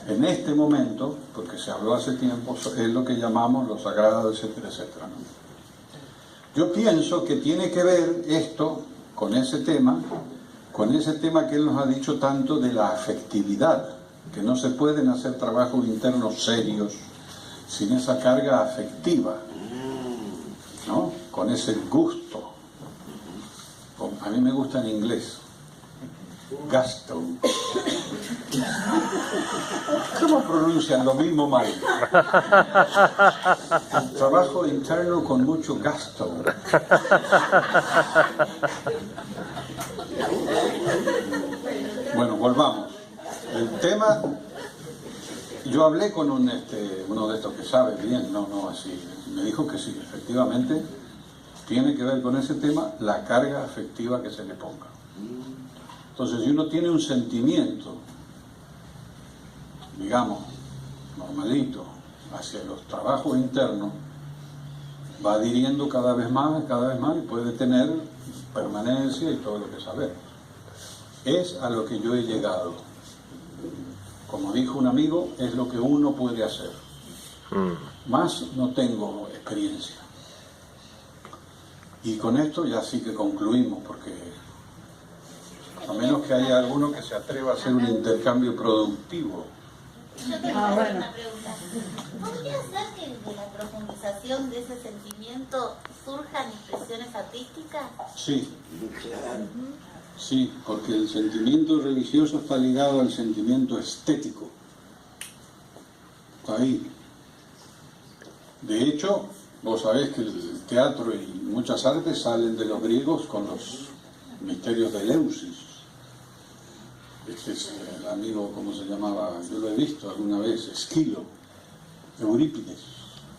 en este momento, porque se habló hace tiempo, es lo que llamamos lo sagrado, etcétera, etcétera, ¿no? Yo pienso que tiene que ver esto con ese tema que él nos ha dicho tanto de la afectividad, que no se pueden hacer trabajos internos serios sin esa carga afectiva, ¿no? Con ese gusto. A mí me gusta en inglés. Gusto. ¿Cómo pronuncian lo mismo mal? Trabajo interno con mucho gusto. Bueno, volvamos. El tema, yo hablé con uno de estos que sabe bien, no así, me dijo que sí, efectivamente, tiene que ver con ese tema la carga afectiva que se le ponga. Entonces, si uno tiene un sentimiento, digamos, normalito, hacia los trabajos internos, va adhiriendo cada vez más, y puede tener permanencia y todo lo que sabemos. Es a lo que yo he llegado. Como dijo un amigo, es lo que uno puede hacer. Más no tengo experiencia. Y con esto ya sí que concluimos, porque a menos que haya alguno que se atreva a hacer un intercambio productivo. Yo tengo una pregunta. ¿Podría ser que de la profundización de ese sentimiento surjan expresiones artísticas? Sí. Sí, porque el sentimiento religioso está ligado al sentimiento estético. Está ahí. De hecho, vos sabés que el teatro y muchas artes salen de los griegos con los misterios de Eleusis. Este es el amigo, ¿cómo se llamaba? Yo lo he visto alguna vez, Esquilo, Eurípides.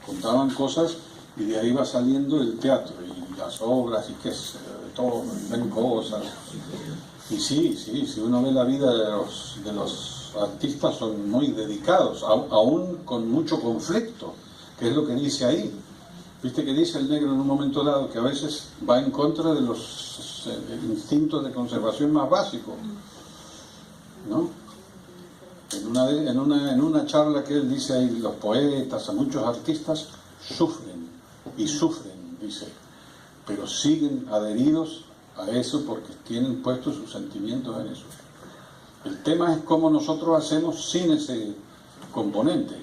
Contaban cosas y de ahí va saliendo el teatro y las obras y qué sé, todo, ven cosas. Y sí, si uno ve la vida de los artistas, son muy dedicados, aún con mucho conflicto, que es lo que dice ahí. Viste que dice el negro en un momento dado que a veces va en contra de los instintos de conservación más básicos, ¿no? En una charla que él dice ahí, los poetas, a muchos artistas sufren, dice, pero siguen adheridos a eso porque tienen puestos sus sentimientos en eso. El tema es cómo nosotros hacemos sin ese componente.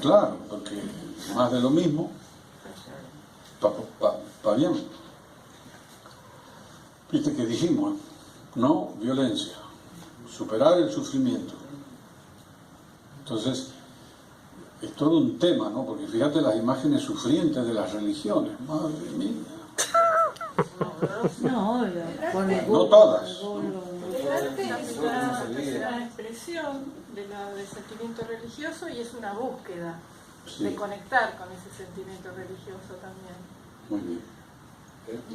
Claro, porque más de lo mismo, pa bien. Viste que dijimos, no violencia, superar el sufrimiento. Entonces, es todo un tema, ¿no? Porque fíjate las imágenes sufrientes de las religiones, madre mía. No, No todas. El arte es una expresión del sentimiento religioso y es una búsqueda de conectar con ese sentimiento religioso también. Muy bien.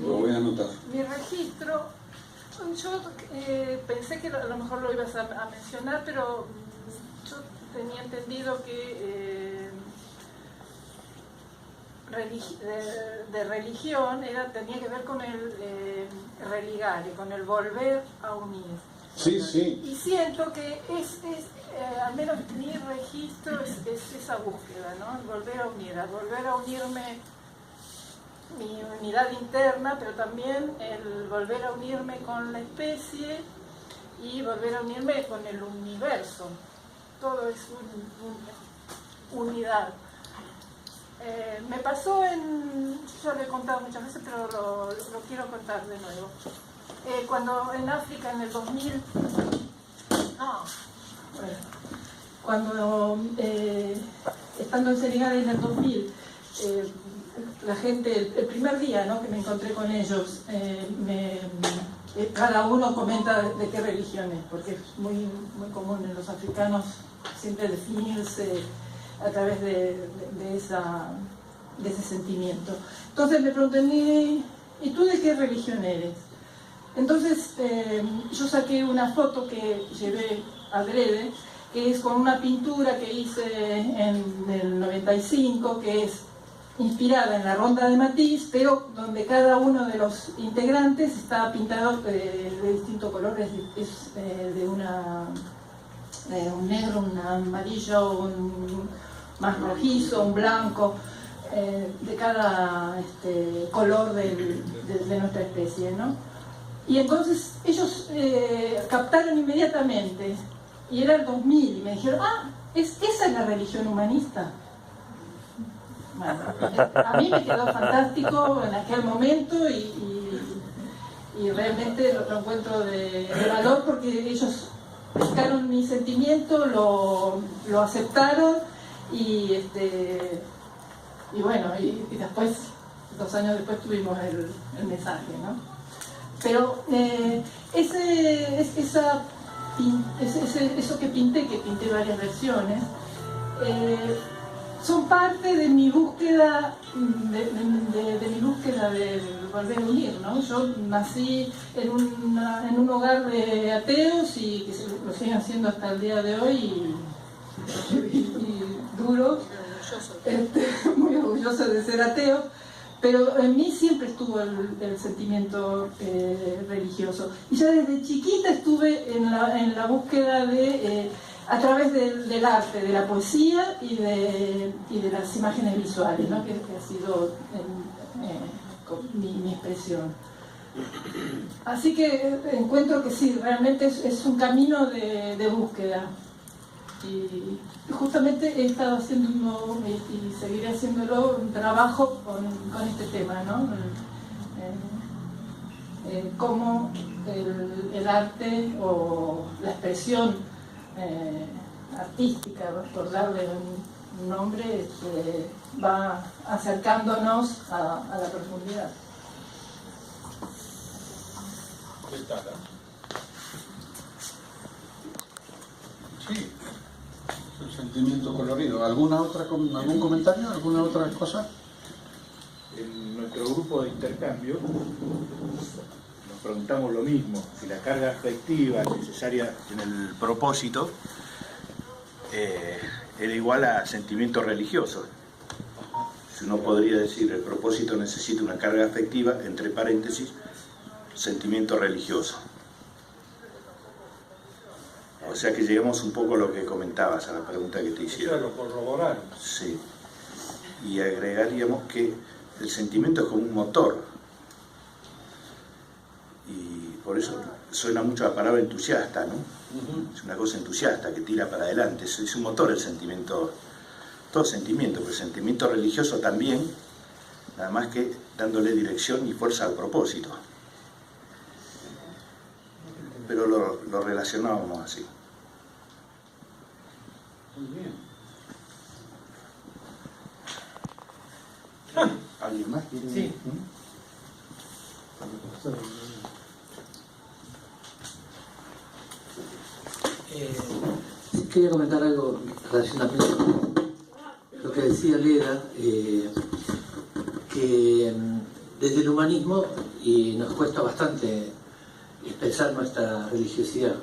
Lo voy a anotar. Mi registro, yo pensé que a lo mejor lo ibas a mencionar, pero yo tenía entendido que de religión tenía que ver con el religare, con el volver a unir. Sí, sí. Y siento que al menos mi registro es esa búsqueda, ¿no? El volver a unirme, mi unidad interna, pero también el volver a unirme con la especie y volver a unirme con el universo. Todo es una unidad. Me pasó yo lo he contado muchas veces, pero lo quiero contar de nuevo. Cuando en África en el 2000, estando en Senegal en el 2000, la gente, el primer día, ¿no?, que me encontré con ellos, cada uno comenta de qué religión es, porque es muy común en los africanos siempre definirse a través de ese sentimiento. Entonces me pregunté, ¿y tú de qué religión eres? Entonces yo saqué una foto que llevé adrede, que es con una pintura que hice en el 95, que es inspirada en la Ronda de Matisse, pero donde cada uno de los integrantes está pintado de distintos colores, es de un negro, un amarillo, un más rojizo, un blanco, de cada color de nuestra especie, ¿no? Y entonces ellos captaron inmediatamente, y era el 2000, y me dijeron, esa es la religión humanista. Bueno, a mí me quedó fantástico en aquel momento y realmente lo encuentro de valor, porque ellos pescaron mi sentimiento, lo aceptaron y bueno, y después, 2 años después tuvimos el mensaje, ¿no? Pero eso que pinté varias versiones, son parte de mi búsqueda de volver a unir, ¿no? Yo nací en un hogar de ateos y que lo siguen haciendo hasta el día de hoy y duros, muy orgulloso de ser ateo, pero en mí siempre estuvo el sentimiento religioso. Y ya desde chiquita estuve en la búsqueda a través del arte, de la poesía y de las imágenes visuales, ¿no?, que ha sido mi expresión. Así que encuentro que sí, realmente es un camino de búsqueda. Y justamente he estado haciendo y seguiré haciéndolo un trabajo con este tema, ¿no? Cómo el arte o la expresión artística, por darle un nombre, va acercándonos a la profundidad. Sí, el sentimiento colorido. ¿Algún comentario? ¿Alguna otra cosa? En nuestro grupo de intercambio nos preguntamos lo mismo, si la carga afectiva necesaria en el propósito era igual a sentimiento religioso. Si uno podría decir, el propósito necesita una carga afectiva, entre paréntesis, sentimiento religioso. O sea que llegamos un poco a lo que comentabas, a la pregunta que te hicieron. Lo corroboraron. Sí. y agregaríamos que el sentimiento es como un motor. Y por eso suena mucho la palabra entusiasta, ¿no? Es una cosa entusiasta que tira para adelante, es un motor el sentimiento, todo sentimiento, pero el sentimiento religioso también, nada más que dándole dirección y fuerza al propósito. Pero lo relacionábamos así. Muy bien. ¿Alguien más quiere? Sí. Quería comentar algo relacionado con lo que decía Leda, que desde el humanismo y nos cuesta bastante expresar nuestra religiosidad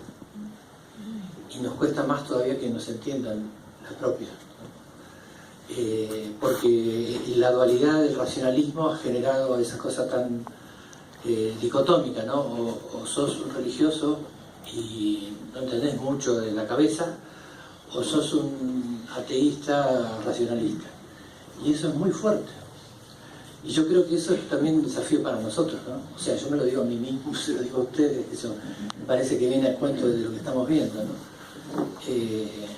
y nos cuesta más todavía que nos entiendan la propia, porque la dualidad del racionalismo ha generado esa cosa tan dicotómica, ¿no? O sos un religioso y no entendés mucho de la cabeza, o sos un ateísta racionalista, y eso es muy fuerte. Y yo creo que eso es también un desafío para nosotros, ¿no? O sea, yo me lo digo a mí mismo, se lo digo a ustedes, eso me parece que viene al cuento de lo que estamos viendo, ¿no? Que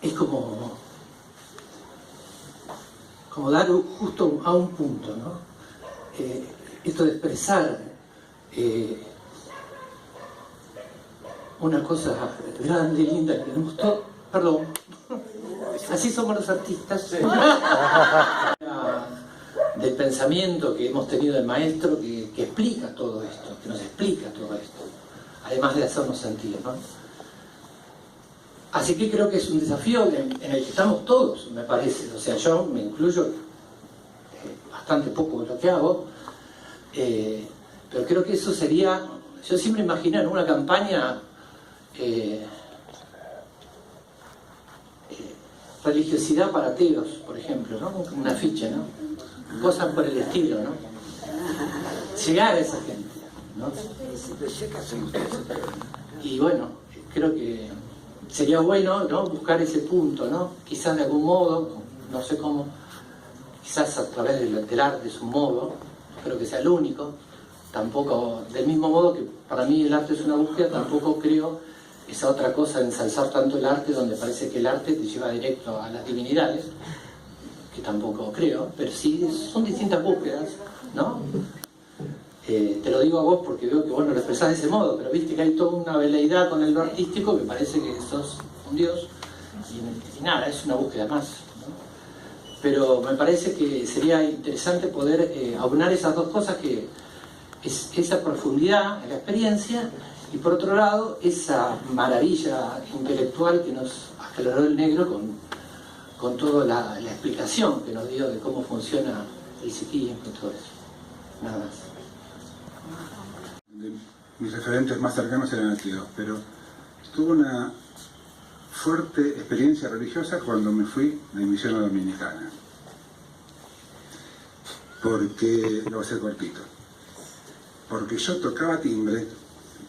es como dar justo a un punto, ¿no? Esto de expresar una cosa grande, linda, que nos gustó, perdón, así somos los artistas, del pensamiento que hemos tenido del maestro que explica todo esto, que nos explica todo esto, además de hacernos sentir, ¿no? Así que creo que es un desafío en el que estamos todos, me parece, o sea, yo me incluyo bastante poco en lo que hago, pero creo que eso sería, yo siempre imaginé en una campaña religiosidad para ateos, por ejemplo, ¿no? Un afiche, ¿no? Cosas por el estilo, ¿no? Llegar a esa gente, ¿no? Y bueno, creo que sería bueno, ¿no? Buscar ese punto, ¿no? Quizás de algún modo, no sé cómo, quizás a través del arte es un modo, no creo que sea el único, tampoco, del mismo modo que para mí el arte es una búsqueda, tampoco creo esa otra cosa de ensalzar tanto el arte, donde parece que el arte te lleva directo a las divinidades, que tampoco creo, pero sí son distintas búsquedas, ¿no? Te lo digo a vos porque veo que vos no lo expresás de ese modo, pero viste que hay toda una veleidad con lo artístico que parece que sos un dios, y nada, es una búsqueda más, ¿no? Pero me parece que sería interesante poder aunar esas dos cosas, que es esa profundidad en la experiencia, y por otro lado, esa maravilla intelectual que nos aclaró el negro con toda la explicación que nos dio de cómo funciona el psiquismo y todo eso. Nada más. Mis referentes más cercanos eran ateos, pero tuve una fuerte experiencia religiosa cuando me fui de misión a Dominicana. Porque, lo voy a hacer cortito, porque yo tocaba timbre,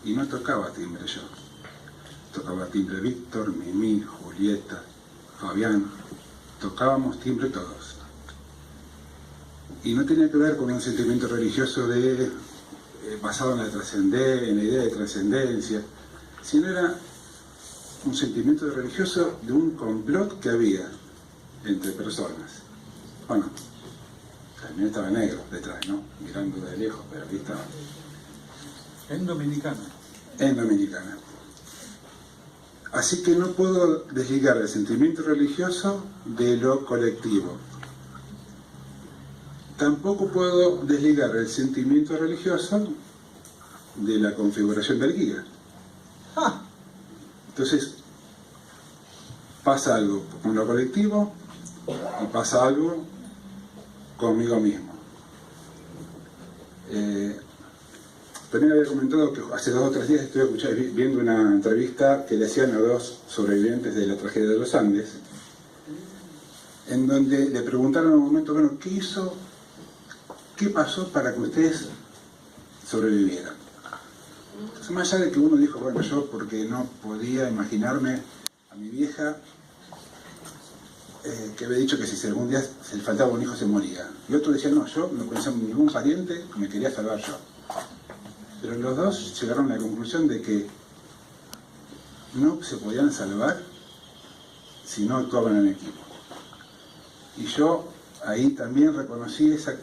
y no tocaba timbre yo. Tocaba timbre Víctor, Mimí, Julieta, Fabián. Tocábamos timbre todos. Y no tenía que ver con un sentimiento religioso basado en en la idea de trascendencia, sino era un sentimiento religioso de un complot que había entre personas. Bueno, también estaba negro detrás, ¿no? Mirando de lejos, pero aquí estaba. En Dominicana. En Dominicana. Así que no puedo desligar el sentimiento religioso de lo colectivo. Tampoco puedo desligar el sentimiento religioso de la configuración del guía. Entonces, pasa algo con lo colectivo y pasa algo conmigo mismo. También había comentado que hace 2 o 3 días estuve viendo una entrevista que le hacían a 2 sobrevivientes de la tragedia de los Andes, en donde le preguntaron en un momento, bueno, ¿qué pasó para que ustedes sobrevivieran? Entonces, más allá de que uno dijo, bueno, yo porque no podía imaginarme a mi vieja que había dicho que si algún día se le faltaba un hijo se moría. Y otro decía, no, yo no conocía ningún pariente, me quería salvar yo. Pero los dos llegaron a la conclusión de que no se podían salvar si no actuaban en equipo. Y yo ahí también reconocí esa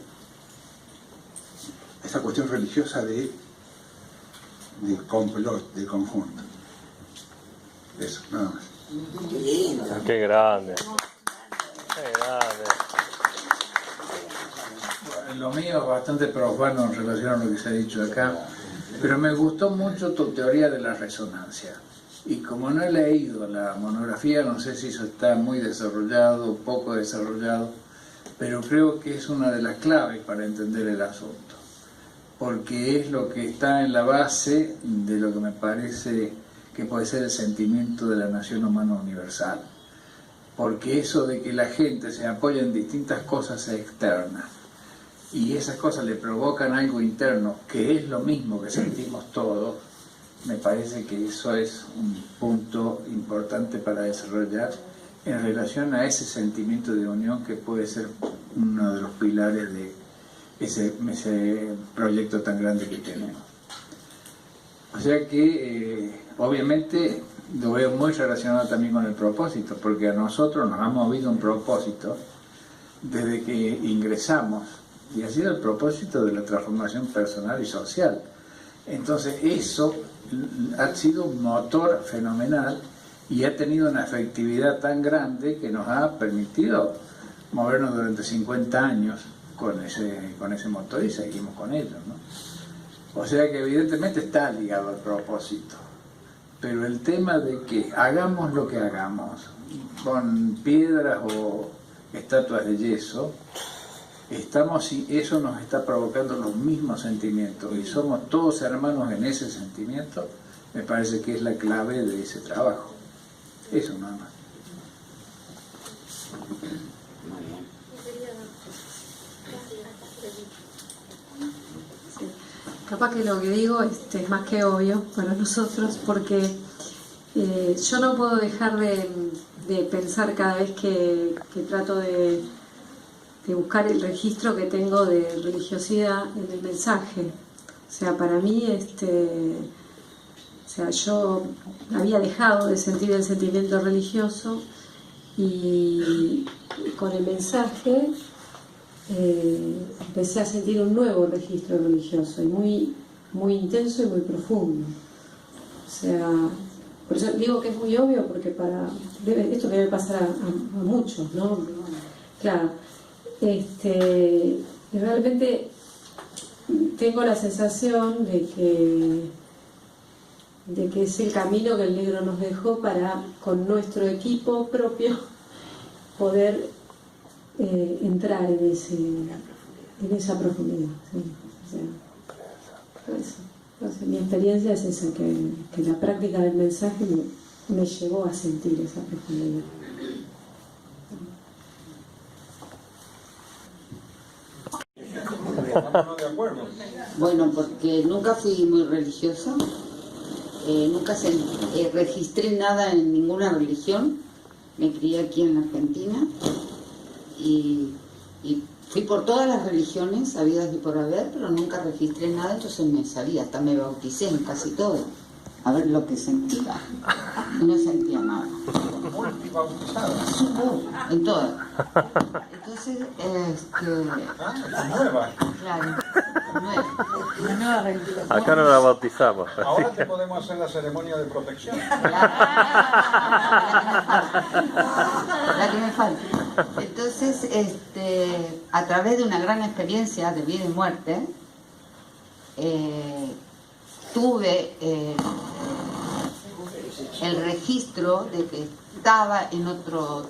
cuestión religiosa del complot, del conjunto. Eso, nada más. Qué grande. Qué grande. Lo mío es bastante profano en relación a lo que se ha dicho acá, pero me gustó mucho tu teoría de la resonancia. Y como no he leído la monografía, no sé si eso está muy desarrollado o poco desarrollado, pero creo que es una de las claves para entender el asunto, porque es lo que está en la base de lo que me parece que puede ser el sentimiento de la nación humana universal. Porque eso de que la gente se apoya en distintas cosas externas y esas cosas le provocan algo interno, que es lo mismo que sentimos todos, me parece que eso es un punto importante para desarrollar en relación a ese sentimiento de unión que puede ser uno de los pilares de ese proyecto tan grande que tenemos. O sea que, obviamente, lo veo muy relacionado también con el propósito, porque a nosotros nos ha movido un propósito desde que ingresamos, y ha sido el propósito de la transformación personal y social. Entonces eso ha sido un motor fenomenal y ha tenido una efectividad tan grande que nos ha permitido movernos durante 50 años con ese motor y seguimos con ello, ¿no? O sea que evidentemente está ligado al propósito, pero el tema de que hagamos lo que hagamos con piedras o estatuas de yeso, eso nos está provocando los mismos sentimientos y somos todos hermanos en ese sentimiento. Me parece que es la clave de ese trabajo. Eso nada más. Sí. Capaz que lo que digo es más que obvio para nosotros, porque yo no puedo dejar de pensar cada vez que trato de buscar el registro que tengo de religiosidad en el mensaje. O sea, para mí, yo había dejado de sentir el sentimiento religioso y con el mensaje empecé a sentir un nuevo registro religioso y muy intenso y muy profundo. O sea, por eso digo que es muy obvio, porque esto debe pasar a muchos, ¿no? Claro. Realmente tengo la sensación de que es el camino que el negro nos dejó para, con nuestro equipo propio, poder entrar en esa profundidad. ¿Sí? O sea, eso. Entonces, mi experiencia es esa, que la práctica del mensaje me llevó a sentir esa profundidad. Bueno, porque nunca fui muy religiosa, nunca registré nada en ninguna religión, me crié aquí en Argentina y fui por todas las religiones habidas y por haber, pero nunca registré nada, entonces me salí, hasta me bauticé en casi todo, a ver lo que sentía, y no sentía nada. En todas. Entonces, la nueva. Claro, la nueva religión. Acá no la bautizamos. Ahora te podemos hacer la ceremonia de protección. La que me falta. Entonces, a través de una gran experiencia de vida y muerte, tuve el registro de que estaba en otro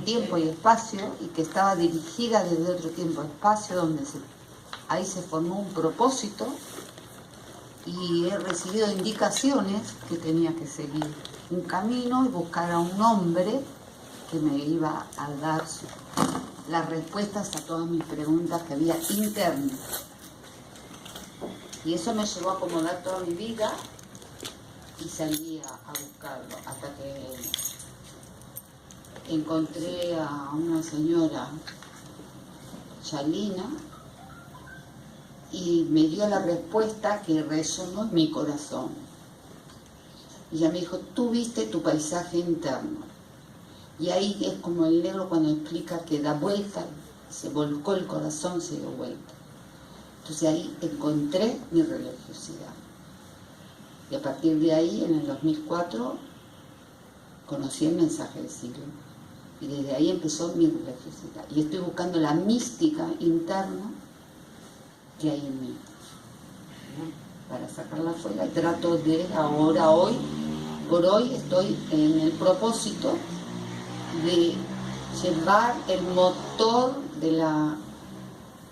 tiempo y espacio, y que estaba dirigida desde otro tiempo y espacio, donde ahí se formó un propósito, y he recibido indicaciones que tenía que seguir un camino y buscar a un hombre que me iba a dar las respuestas a todas mis preguntas que había internas. Y eso me llevó a acomodar toda mi vida y salí a buscarlo hasta que encontré a una señora, Chalina, y me dio la respuesta que resonó en mi corazón. Y ella me dijo, tú viste tu paisaje interno. Y ahí es como el negro cuando explica que da vuelta, se volcó el corazón, se dio vuelta. Entonces ahí encontré mi religiosidad. Y a partir de ahí, en el 2004, conocí el mensaje del siglo. Y desde ahí empezó mi religiosidad. Y estoy buscando la mística interna que hay en mí. Para sacarla afuera, trato de ahora, hoy, por hoy estoy en el propósito de llevar el motor de la,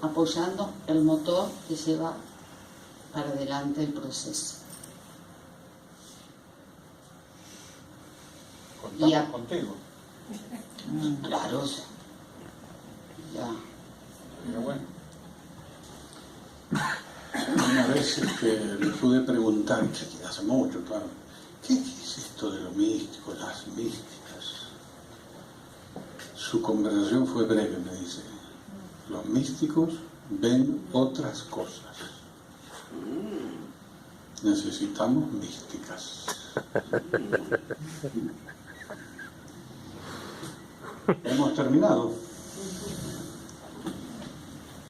apoyando el motor que lleva para adelante el proceso. Contamos contigo. Claro, ya. Pero bueno. Una vez le pude preguntar, hace mucho, claro, ¿qué es esto de lo místico, las místicas? Su conversación fue breve, me dice. Los místicos ven otras cosas. Necesitamos místicas. Hemos terminado.